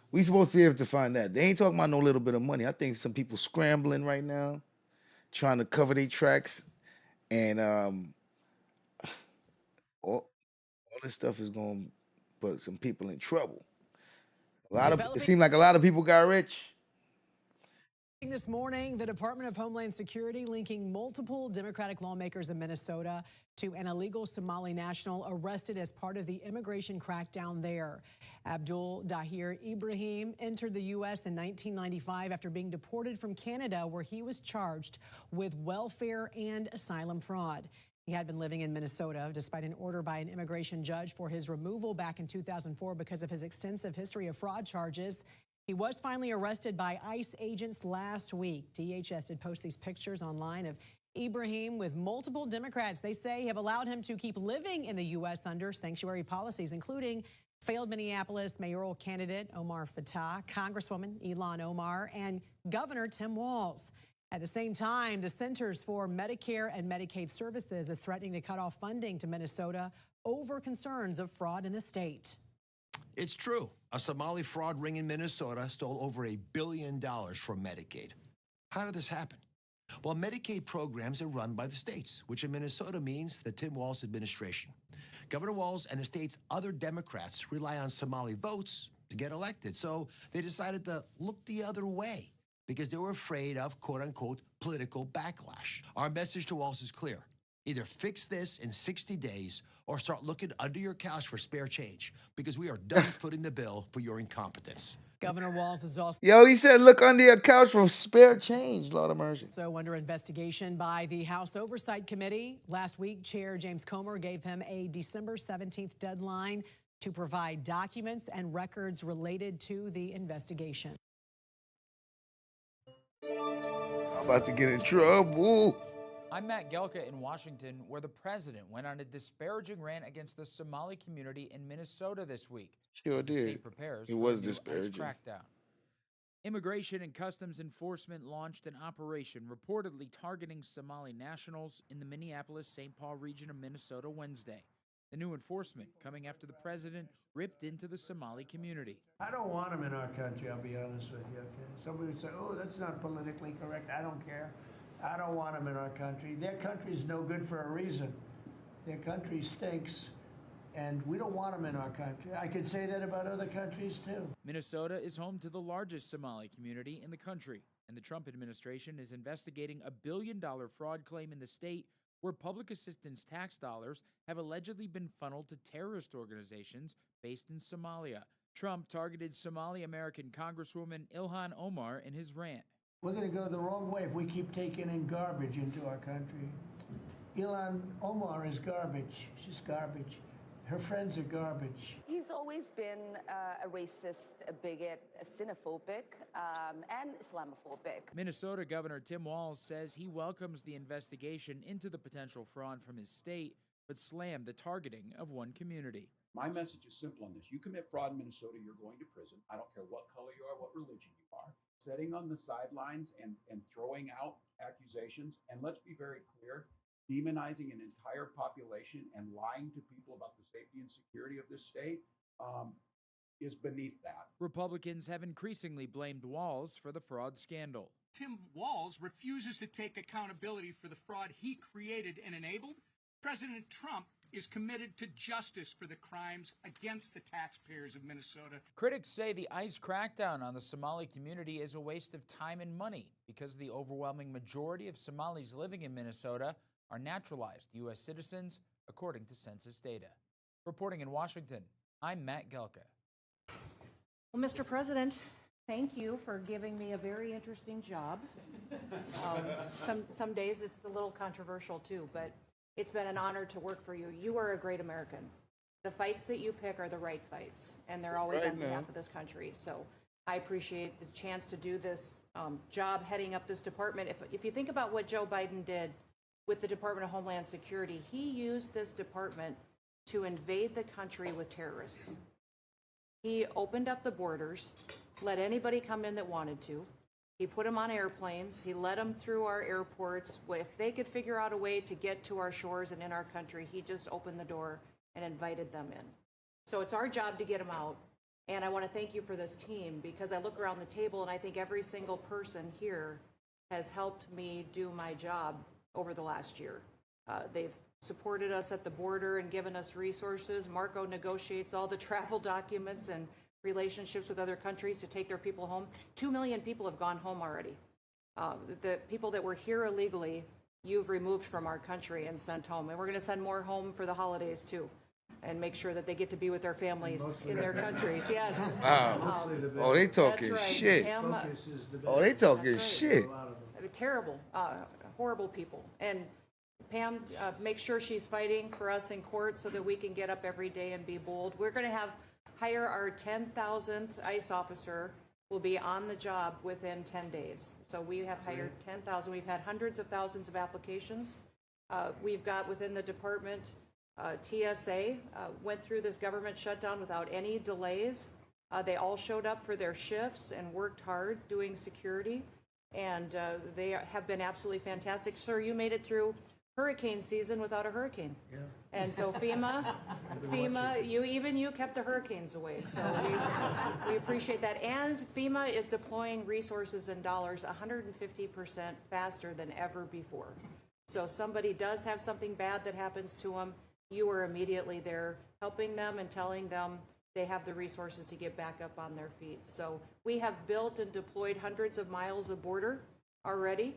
We supposed to be able to find that. They ain't talking about no little bit of money. I think some people scrambling right now, trying to cover their tracks, and all this stuff is going to put some people in trouble. It seemed like a lot of people got rich. This morning, the Department of Homeland Security linking multiple Democratic lawmakers in Minnesota to an illegal Somali national arrested as part of the immigration crackdown there. Abdul Dahir Ibrahim entered the U.S. in 1995 after being deported from Canada, where he was charged with welfare and asylum fraud. He had been living in Minnesota despite an order by an immigration judge for his removal back in 2004 because of his extensive history of fraud charges. He was finally arrested by ICE agents last week. DHS did post these pictures online of Ibrahim with multiple Democrats they say have allowed him to keep living in the U.S. under sanctuary policies, including failed Minneapolis mayoral candidate Omar Fattah, Congresswoman Ilhan Omar, and Governor Tim Walz. At the same time, the Centers for Medicare and Medicaid Services is threatening to cut off funding to Minnesota over concerns of fraud in the state. It's true. A Somali fraud ring in Minnesota stole over $1 billion from Medicaid. How did this happen? Well, Medicaid programs are run by the states, which in Minnesota means the Tim Walz administration. Governor Walz and the state's other Democrats rely on Somali votes to get elected, so they decided to look the other way because they were afraid of, quote-unquote, political backlash. Our message to Walz is clear. Either fix this in 60 days or start looking under your couch for spare change, because we are done footing the bill for your incompetence. Governor Walz is also He said, look under your couch for spare change, Lord of mercy. So under investigation by the House Oversight Committee. Last week, Chair James Comer gave him a December 17th deadline to provide documents and records related to the investigation. I'm about to get in trouble. I'm Matt Gelka in Washington, where the president went on a disparaging rant against the Somali community in Minnesota this week. Sure as the did. state prepares It for was a new ICE disparaging. crackdown. Immigration and Customs Enforcement launched an operation reportedly targeting Somali nationals in the Minneapolis-St. Paul region of Minnesota Wednesday. The new enforcement coming after the president ripped into the Somali community. I don't want them in our country, I'll be honest with you, okay? Somebody would say, oh, that's not politically correct. I don't care. I don't want them in our country. Their country's no good for a reason. Their country stinks, and we don't want them in our country. I could say that about other countries, too. Minnesota is home to the largest Somali community in the country, and the Trump administration is investigating a $1 billion fraud claim in the state where public assistance tax dollars have allegedly been funneled to terrorist organizations based in Somalia. Trump targeted Somali-American Congresswoman Ilhan Omar in his rant. We're going to go the wrong way if we keep taking in garbage into our country. Ilhan Omar is garbage. She's garbage. Her friends are garbage. He's always been a racist, a bigot, a xenophobic, and Islamophobic. Minnesota Governor Tim Walz says he welcomes the investigation into the potential fraud from his state, but slammed the targeting of one community. My message is simple on this. You commit fraud in Minnesota, you're going to prison. I don't care what color you are, what religion you are. Sitting on the sidelines and throwing out accusations, and let's be very clear, demonizing an entire population and lying to people about the safety and security of this state is beneath that. Republicans have increasingly blamed Walz for the fraud scandal. Tim Walz refuses to take accountability for the fraud he created and enabled. President Trump is committed to justice for the crimes against the taxpayers of Minnesota. Critics say the ICE crackdown on the Somali community is a waste of time and money because the overwhelming majority of Somalis living in Minnesota are naturalized U.S. citizens, according to census data. Reporting in Washington, I'm Matt Gelka. Well, Mr. President, Thank you for giving me a very interesting job. Some days it's a little controversial too, but it's been an honor to work for you. You are a great American. The fights that you pick are the right fights, and they're always on behalf of this country. So I appreciate the chance to do this job heading up this department. If you think about what Joe Biden did with the Department of Homeland Security, he used this department to invade the country with terrorists. He opened up the borders, let anybody come in that wanted to. He put them on airplanes. He let them through our airports. If they could figure out a way to get to our shores and in our country, he just opened the door and invited them in. So it's our job to get them out. And I want to thank you for this team, because I look around the table and I think every single person here has helped me do my job over the last year. They've supported us at the border and given us resources. Marco negotiates all the travel documents and relationships with other countries to take their people home. 2 million people have gone home already. The people that were here illegally, you've removed from our country and sent home. And we're going to send more home for the holidays too, and make sure that they get to be with their families in their countries. Yes. Wow. Oh, they talking That's right. shit. Pam, Oh, they talking That's shit. terrible, horrible people. And Pam makes sure she's fighting for us in court so that we can get up every day and be bold. We're going to hire our 10,000th ICE officer. Will be on the job within 10 days. So we have hired 10,000. We've had hundreds of thousands of applications. We've got within the department, TSA went through this government shutdown without any delays. They all showed up for their shifts and worked hard doing security. And they have been absolutely fantastic. Sir, you made it through hurricane season without a hurricane. Yeah. And so FEMA, you kept the hurricanes away. So we appreciate that. And FEMA is deploying resources and dollars 150% faster than ever before. So if somebody does have something bad that happens to them, you are immediately there helping them and telling them they have the resources to get back up on their feet. So we have built and deployed hundreds of miles of border already.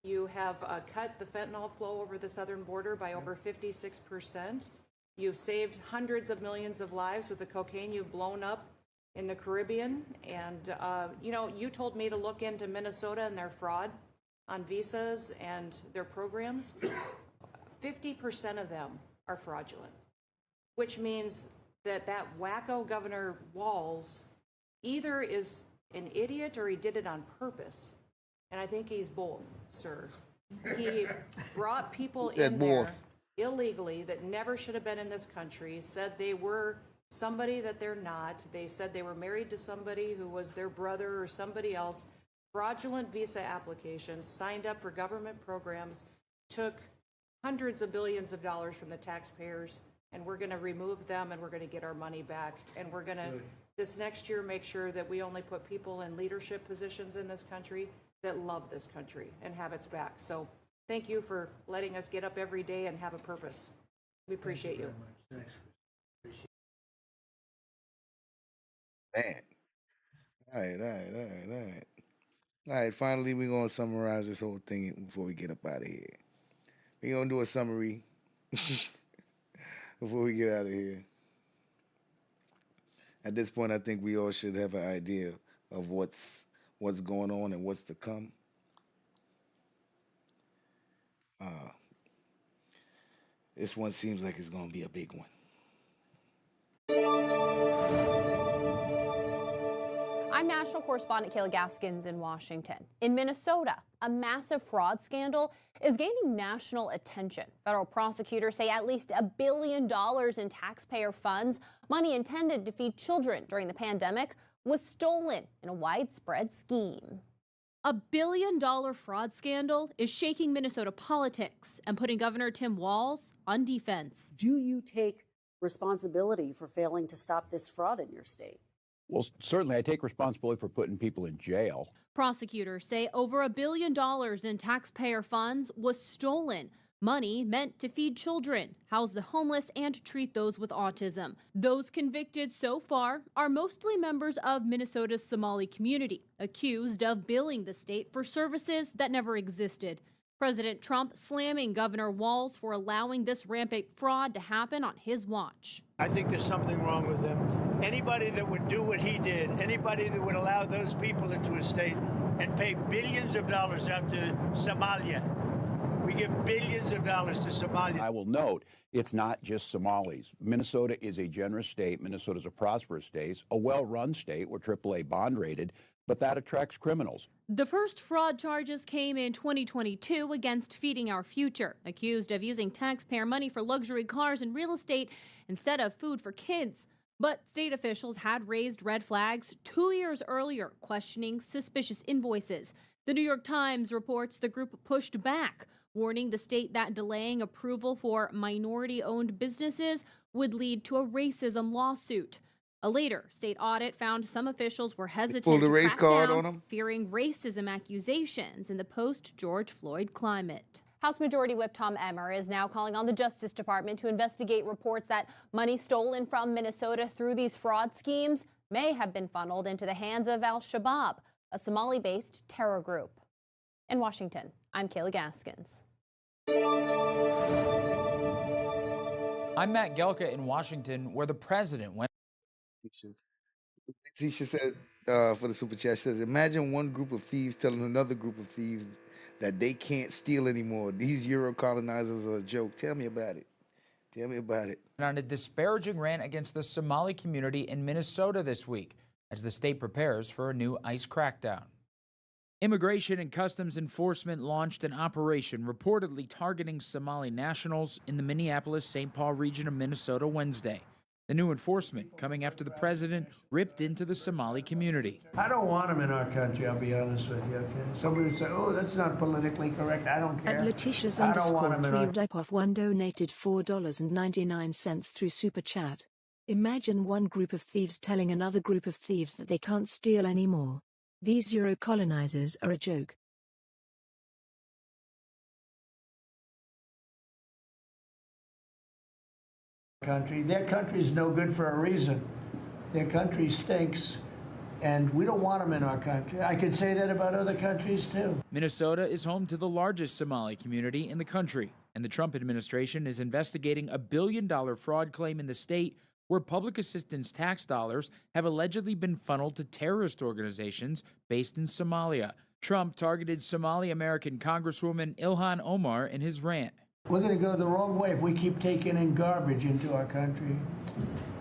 You have cut the fentanyl flow over the southern border by over 56%. You've saved hundreds of millions of lives with the cocaine you've blown up in the Caribbean. And, you told me to look into Minnesota and their fraud on visas and their programs. 50% of them are fraudulent, which means that wacko Governor Walz either is an idiot or he did it on purpose. And I think he's both, sir. He brought people in there illegally that never should have been in this country, said they were somebody that they're not. They said they were married to somebody who was their brother or somebody else. Fraudulent visa applications, signed up for government programs, took hundreds of billions of dollars from the taxpayers, and we're going to remove them and we're going to get our money back. And we're going to, this next year, make sure that we only put people in leadership positions in this country that love this country and have its back. So thank you for letting us get up every day and have a purpose. We appreciate you. Man. All right. All right, finally, we're going to summarize this whole thing before we get up out of here. We're going to do a summary before we get out of here. At this point, I think we all should have an idea of what's going on and what's to come. This one seems like it's going to be a big one. I'm national correspondent Kayla Gaskins in Washington. In Minnesota, a massive fraud scandal is gaining national attention. Federal prosecutors say at least $1 billion in taxpayer funds, money intended to feed children during the pandemic, was stolen in a widespread scheme. $1 billion fraud scandal is shaking Minnesota politics and putting Governor Tim Walz on defense. Do you take responsibility for failing to stop this fraud in your state? Well, certainly I take responsibility for putting people in jail. Prosecutors say over $1 billion in taxpayer funds was stolen. Money meant to feed children, house the homeless, and treat those with autism. Those convicted so far are mostly members of Minnesota's Somali community, accused of billing the state for services that never existed. President Trump slamming Governor Walz for allowing this rampant fraud to happen on his watch. I think there's something wrong with him. Anybody that would do what he did, anybody that would allow those people into his state and pay billions of dollars out to Somalia. We give billions of dollars to Somalia. I will note, it's not just Somalis. Minnesota is a generous state. Minnesota is a prosperous state, a well-run state. We're AAA bond rated, but that attracts criminals. The first fraud charges came in 2022 against Feeding Our Future, accused of using taxpayer money for luxury cars and real estate instead of food for kids. But state officials had raised red flags 2 years earlier, questioning suspicious invoices. The New York Times reports the group pushed back, warning the state that delaying approval for minority-owned businesses would lead to a racism lawsuit. A later state audit found some officials were hesitant to race crack card down, on 'em? fearing racism accusations in the post-George Floyd climate. House Majority Whip Tom Emmer is now calling on the Justice Department to investigate reports that money stolen from Minnesota through these fraud schemes may have been funneled into the hands of al-Shabaab, a Somali-based terror group. In Washington, I'm Kayla Gaskins. I'm Matt Gelka in Washington, where the president went. Tisha said for the super chat, says, imagine one group of thieves telling another group of thieves that they can't steal anymore. These Euro colonizers are a joke. Tell me about it. Tell me about it. On a disparaging rant against the Somali community in Minnesota this week as the state prepares for a new ICE crackdown. Immigration and Customs Enforcement launched an operation reportedly targeting Somali nationals in the Minneapolis-St. Paul region of Minnesota Wednesday. The new enforcement coming after the president ripped into the Somali community. I don't want them in our country, I'll be honest with you, okay? Somebody would say, oh, that's not politically correct. I don't care. At Letitia's I don't want them in our... _3_1 donated $4.99 through Super Chat. Imagine one group of thieves telling another group of thieves that they can't steal anymore. These Euro colonizers are a joke. Their country is no good for a reason. Their country stinks, and we don't want them in our country. I could say that about other countries too. Minnesota is home to the largest Somali community in the country, and the Trump administration is investigating a $1 billion fraud claim in the state where public assistance tax dollars have allegedly been funneled to terrorist organizations based in Somalia. Trump targeted Somali-American Congresswoman Ilhan Omar in his rant. We're going to go the wrong way if we keep taking in garbage into our country.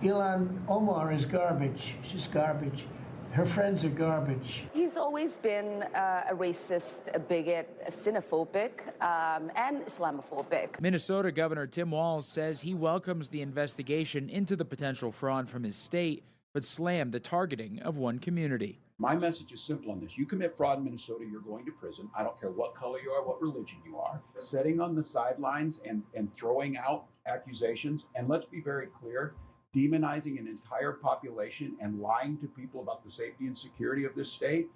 Ilhan Omar is garbage. She's garbage. Her friends are garbage. He's always been a racist, a bigot, a xenophobic, and Islamophobic. Minnesota Governor Tim Walz says he welcomes the investigation into the potential fraud from his state, but slammed the targeting of one community. My message is simple on this. You commit fraud in Minnesota, you're going to prison. I don't care what color you are, what religion you are. Sitting on the sidelines and throwing out accusations, and let's be very clear, demonizing an entire population and lying to people about the safety and security of this state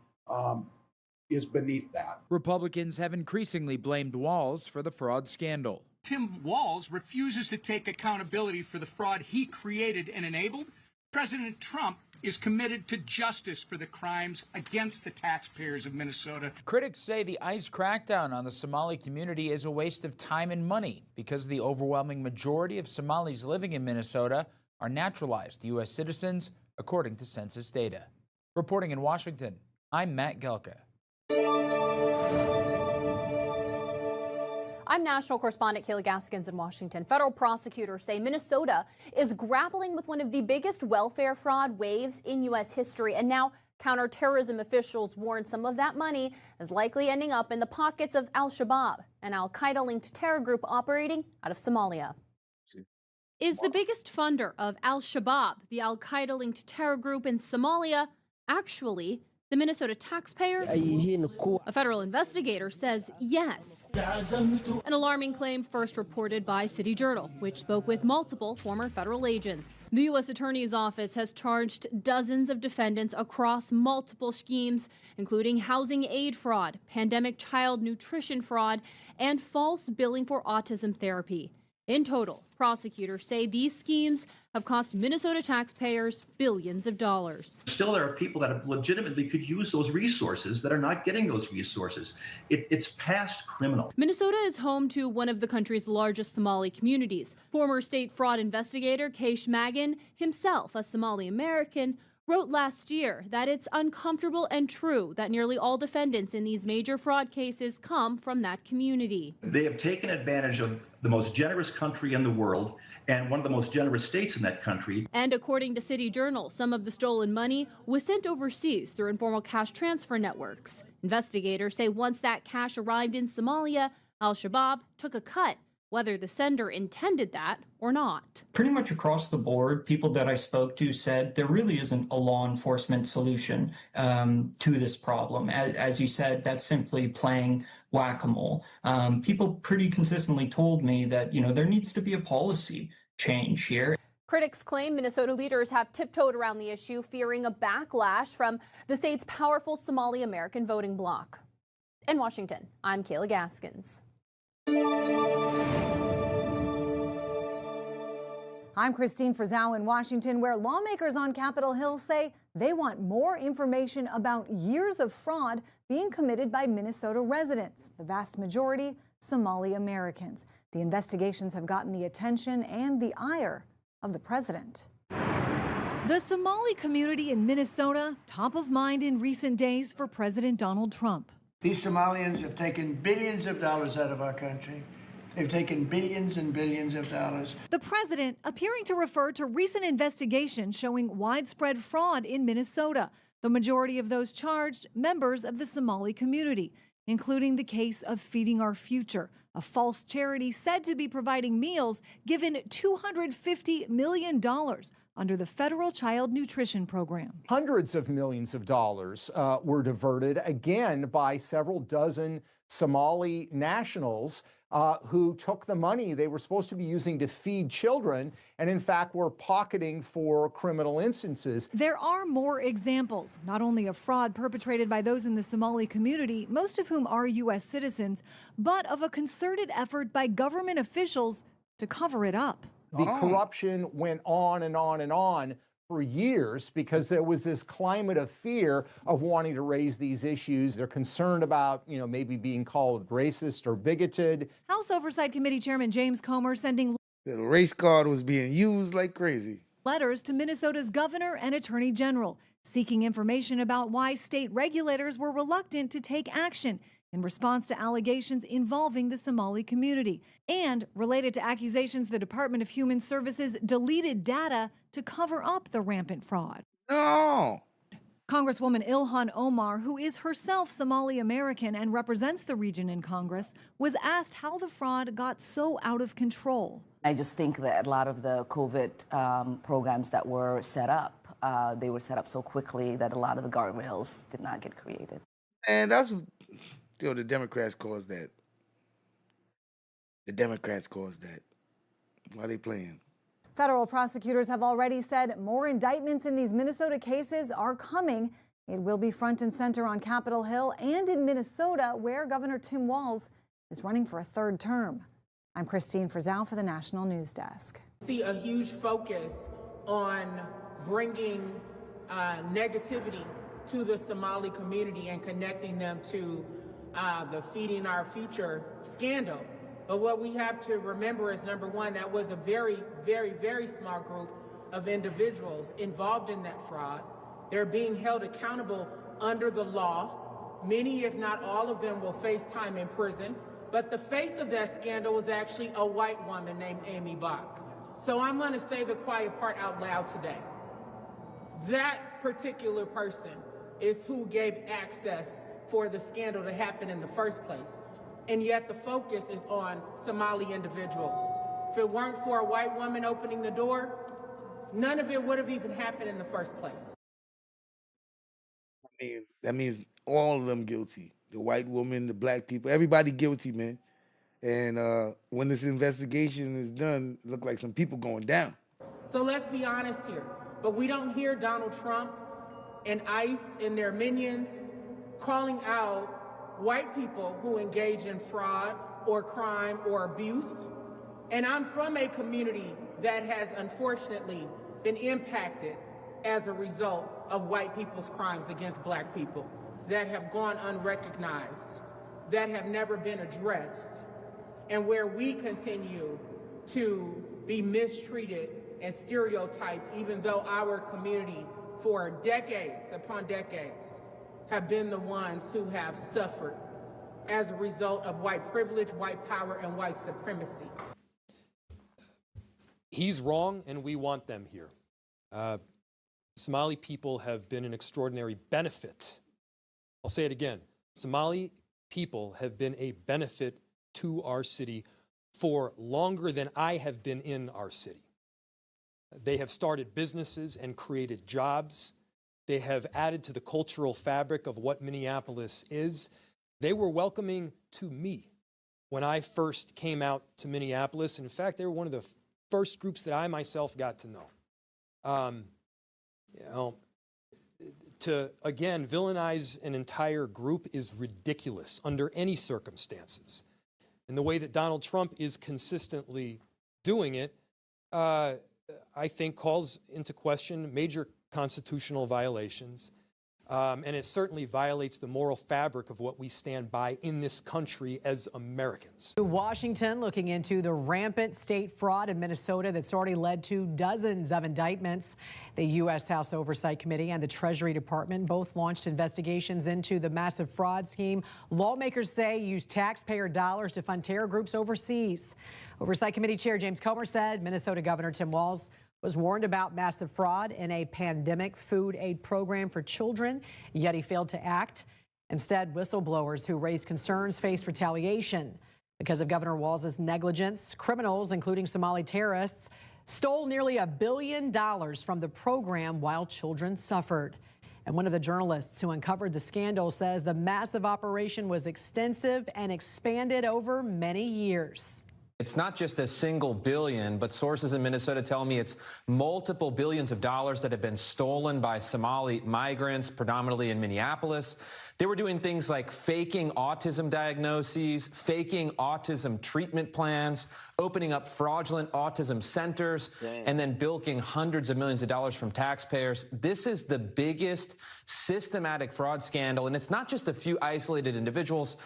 is beneath that. Republicans have increasingly blamed Walz for the fraud scandal. Tim Walz refuses to take accountability for the fraud he created and enabled. President Trump is committed to justice for the crimes against the taxpayers of Minnesota. Critics say the ICE crackdown on the Somali community is a waste of time and money because the overwhelming majority of Somalis living in Minnesota are naturalized U.S. citizens, according to census data. Reporting in Washington, I'm Matt Gelka. I'm national correspondent Kayla Gaskins in Washington. Federal prosecutors say Minnesota is grappling with one of the biggest welfare fraud waves in U.S. history. And now counterterrorism officials warn some of that money is likely ending up in the pockets of al-Shabaab, an al-Qaeda-linked terror group operating out of Somalia. Is the biggest funder of al-Shabaab, the al-Qaeda-linked terror group in Somalia, actually the Minnesota taxpayer? A federal investigator says yes. An alarming claim first reported by City Journal, which spoke with multiple former federal agents. The U.S. Attorney's Office has charged dozens of defendants across multiple schemes, including housing aid fraud, pandemic child nutrition fraud, and false billing for autism therapy. In total, Prosecutors say these schemes have cost Minnesota taxpayers billions of dollars. Still, there are people that have legitimately could use those resources that are not getting those resources. It's past criminal. Minnesota is home to one of the country's largest Somali communities. Former state fraud investigator Keish Magan, himself a Somali American, wrote last year that it's uncomfortable and true that nearly all defendants in these major fraud cases come from that community. They have taken advantage of the most generous country in the world and one of the most generous states in that country. And according to City Journal, some of the stolen money was sent overseas through informal cash transfer networks. Investigators say once that cash arrived in Somalia, al-Shabaab took a cut, whether the sender intended that or not. Pretty much across the board, people that I spoke to said there really isn't a law enforcement solution to this problem. As you said, that's simply playing whack-a-mole. People pretty consistently told me that, there needs to be a policy change here. Critics claim Minnesota leaders have tiptoed around the issue, fearing a backlash from the state's powerful Somali American voting bloc. In Washington, I'm Kayla Gaskins. I'm Christine Frizzau in Washington, where lawmakers on Capitol Hill say they want more information about years of fraud being committed by Minnesota residents, the vast majority Somali Americans. The investigations have gotten the attention and the ire of the president. The Somali community in Minnesota, top of mind in recent days for President Donald Trump. These Somalians have taken billions of dollars out of our country. They've taken billions and billions of dollars. The president appearing to refer to recent investigations showing widespread fraud in Minnesota. The majority of those charged, members of the Somali community, including the case of Feeding Our Future, a false charity said to be providing meals given $250 million under the federal child nutrition program. Hundreds of millions of dollars were diverted, again, by several dozen Somali nationals who took the money they were supposed to be using to feed children and, in fact, were pocketing for criminal instances. There are more examples, not only of fraud perpetrated by those in the Somali community, most of whom are U.S. citizens, but of a concerted effort by government officials to cover it up. The corruption went on and on and on for years because there was this climate of fear of wanting to raise these issues. They're concerned about, maybe being called racist or bigoted. House Oversight Committee Chairman James Comer sending The race card was being used like crazy. Letters to Minnesota's governor and attorney general seeking information about why state regulators were reluctant to take action in response to allegations involving the Somali community and related to accusations the Department of Human Services deleted data to cover up the rampant fraud. No. Congresswoman Ilhan Omar, who is herself Somali American and represents the region in Congress, was asked how the fraud got so out of control. I just think that a lot of the COVID programs that were set up, they were set up so quickly that a lot of the guardrails did not get created. And that's, the Democrats caused that. The Democrats caused that. Why are they playing? Federal prosecutors have already said more indictments in these Minnesota cases are coming. It will be front and center on Capitol Hill and in Minnesota, where Governor Tim Walz is running for a third term. I'm Christine Frizzau for the National News Desk. See a huge focus on bringing negativity to the Somali community and connecting them to the Feeding Our Future scandal. But what we have to remember is, number one, that was a very, very, very small group of individuals involved in that fraud. They're being held accountable under the law. Many, if not all of them, will face time in prison. But the face of that scandal was actually a white woman named Amy Bach. So I'm going to say the quiet part out loud today. That particular person is who gave access for the scandal to happen in the first place. And yet the focus is on Somali individuals. If it weren't for a white woman opening the door, none of it would have even happened in the first place. That means all of them guilty. The white woman, the black people, everybody guilty, man. And when this investigation is done, it look like some people going down. So let's be honest here. But we don't hear Donald Trump and ICE and their minions calling out white people who engage in fraud or crime or abuse. And I'm from a community that has unfortunately been impacted as a result of white people's crimes against black people that have gone unrecognized, that have never been addressed, and where we continue to be mistreated and stereotyped, even though our community for decades upon decades have been the ones who have suffered as a result of white privilege, white power, and white supremacy. He's wrong, and we want them here. Somali people have been an extraordinary benefit. I'll say it again. Somali people have been a benefit to our city for longer than I have been in our city. They have started businesses and created jobs. They have added to the cultural fabric of what Minneapolis is. They were welcoming to me when I first came out to Minneapolis. In fact, they were one of the first groups that I myself got to know. To, again, villainize an entire group is ridiculous under any circumstances. And the way that Donald Trump is consistently doing it, I think calls into question major constitutional violations. And it certainly violates the moral fabric of what we stand by in this country as Americans. Washington looking into the rampant state fraud in Minnesota that's already led to dozens of indictments. The U.S. House Oversight Committee and the Treasury Department both launched investigations into the massive fraud scheme lawmakers say used taxpayer dollars to fund terror groups overseas. Oversight Committee Chair James Comer said Minnesota Governor Tim Walz was warned about massive fraud in a pandemic food aid program for children, yet he failed to act. Instead, whistleblowers who raised concerns faced retaliation. Because of Governor Walz's negligence, criminals, including Somali terrorists, stole nearly $1 billion from the program while children suffered. And one of the journalists who uncovered the scandal says the massive operation was extensive and expanded over many years. It's not just a single billion, but sources in Minnesota tell me it's multiple billions of dollars that have been stolen by Somali migrants, predominantly in Minneapolis. They were doing things like faking autism diagnoses, faking autism treatment plans, opening up fraudulent autism centers, and then bilking hundreds of millions of dollars from taxpayers. This is the biggest systematic fraud scandal, and it's not just a few isolated individuals.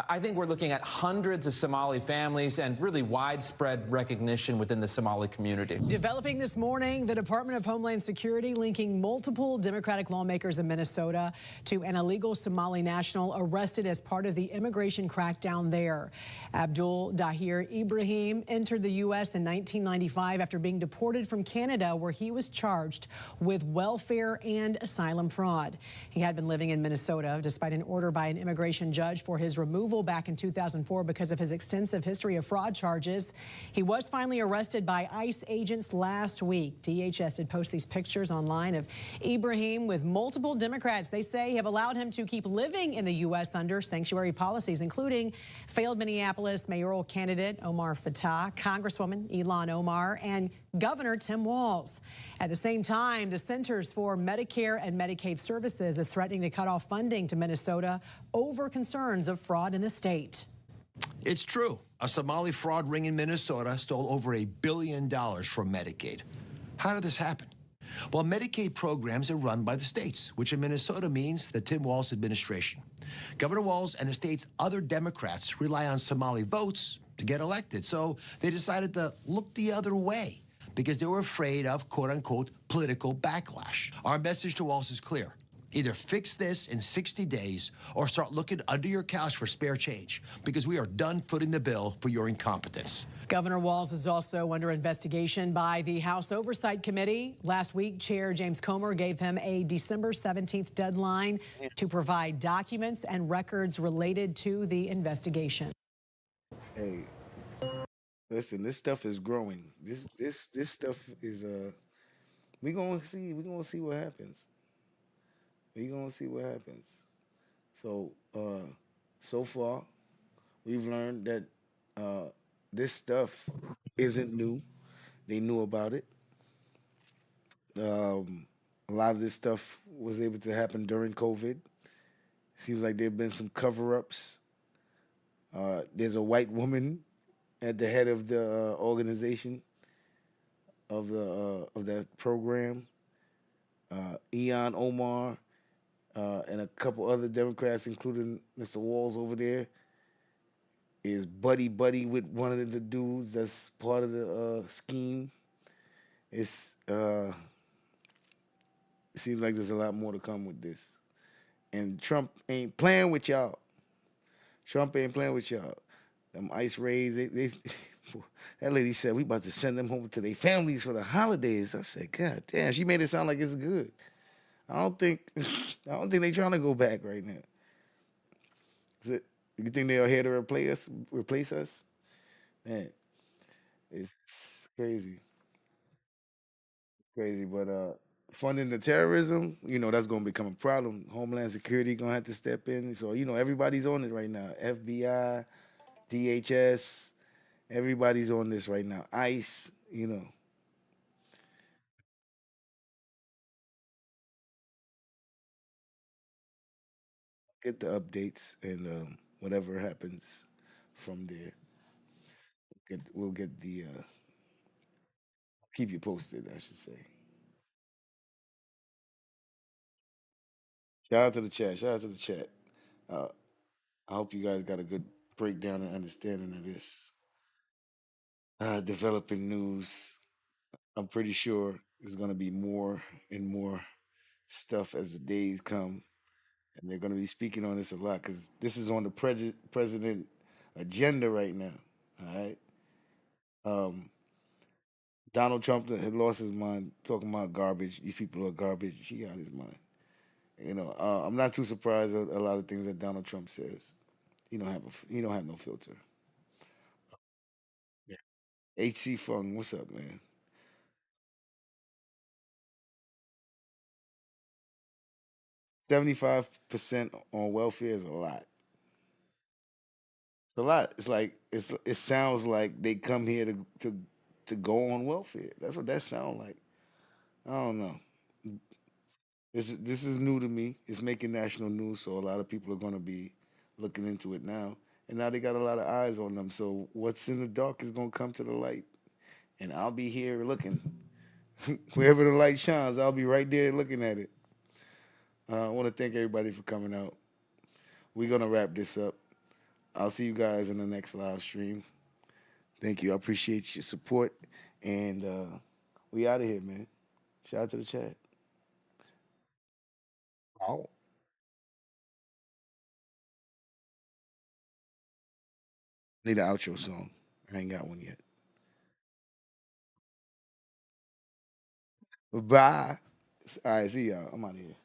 I think we're looking at hundreds of Somali families and really widespread recognition within the Somali community. Developing this morning, the Department of Homeland Security linking multiple Democratic lawmakers in Minnesota to an illegal Somali national arrested as part of the immigration crackdown there. Abdul Dahir Ibrahim entered the U.S. in 1995 after being deported from Canada, where he was charged with welfare and asylum fraud. He had been living in Minnesota despite an order by an immigration judge for his removal back in 2004 because of his extensive history of fraud charges. He was finally arrested by ICE agents last week. DHS did post these pictures online of Ibrahim with multiple Democrats they say have allowed him to keep living in the U.S. under sanctuary policies, including failed Minneapolis mayoral candidate Omar Fattah, Congresswoman Ilhan Omar, and Governor Tim Walz. At the same time, the Centers for Medicare and Medicaid Services is threatening to cut off funding to Minnesota over concerns of fraud in the state. It's true. A Somali fraud ring in Minnesota stole over $1 billion from Medicaid. How did this happen? Well, Medicaid programs are run by the states, which in Minnesota means the Tim Walz administration. Governor Walz and the state's other Democrats rely on Somali votes to get elected, so they decided to look the other way because they were afraid of, quote-unquote, political backlash. Our message to Walz is clear. Either fix this in 60 days or start looking under your couch for spare change, because we are done footing the bill for your incompetence. Governor Walz is also under investigation by the House Oversight Committee. Last week, Chair James Comer gave him a December 17th deadline to provide documents and records related to the investigation. Hey, listen, this stuff is growing. This stuff is we're gonna see what happens. We're gonna see what happens. So so far, we've learned that this stuff isn't new. They knew about it. A lot of this stuff was able to happen during COVID. Seems like there have been some cover-ups. There's a white woman at the head of the organization of that program. Eon Omar and a couple other Democrats, including Mr. Walls over there, is buddy with one of the dudes that's part of the scheme. It's it seems like there's a lot more to come with this, and Trump ain't playing with y'all. Trump ain't playing with y'all. Them ICE raids, they that lady said we about to send them home to their families for the holidays. I said, God damn, she made it sound like it's good. I don't think they trying to go back right now. You think they're here to replace us? Man, it's crazy. Crazy. But funding the terrorism, that's gonna become a problem. Homeland Security gonna have to step in. So, everybody's on it right now. FBI, DHS, everybody's on this right now. ICE, get the updates and whatever happens from there. We'll get the keep you posted, I should say. Shout out to the chat. Shout out to the chat. Uh, I hope you guys got a good breakdown and understanding of this developing news. I'm pretty sure there's going to be more and more stuff as the days come, and they're going to be speaking on this a lot because this is on the president agenda right now. All right. Um, Donald Trump had lost his mind talking about garbage. These people are garbage. He got his mind. I'm not too surprised at a lot of things that Donald Trump says. He don't have no filter. Yeah. HC Fung, what's up, man? 75% on welfare is a lot. It's a lot. It's like it sounds like they come here to go on welfare. That's what that sounds like. I don't know. This is new to me. It's making national news, so a lot of people are gonna be looking into it now. And now they got a lot of eyes on them. So what's in the dark is gonna come to the light. And I'll be here looking. Wherever the light shines, I'll be right there looking at it. I want to thank everybody for coming out. We're gonna wrap this up. I'll see you guys in the next live stream. Thank you. I appreciate your support. And we out of here, man. Shout out to the chat. Oh. Need an outro song. I ain't got one yet. Bye. All right, see y'all. I'm out of here.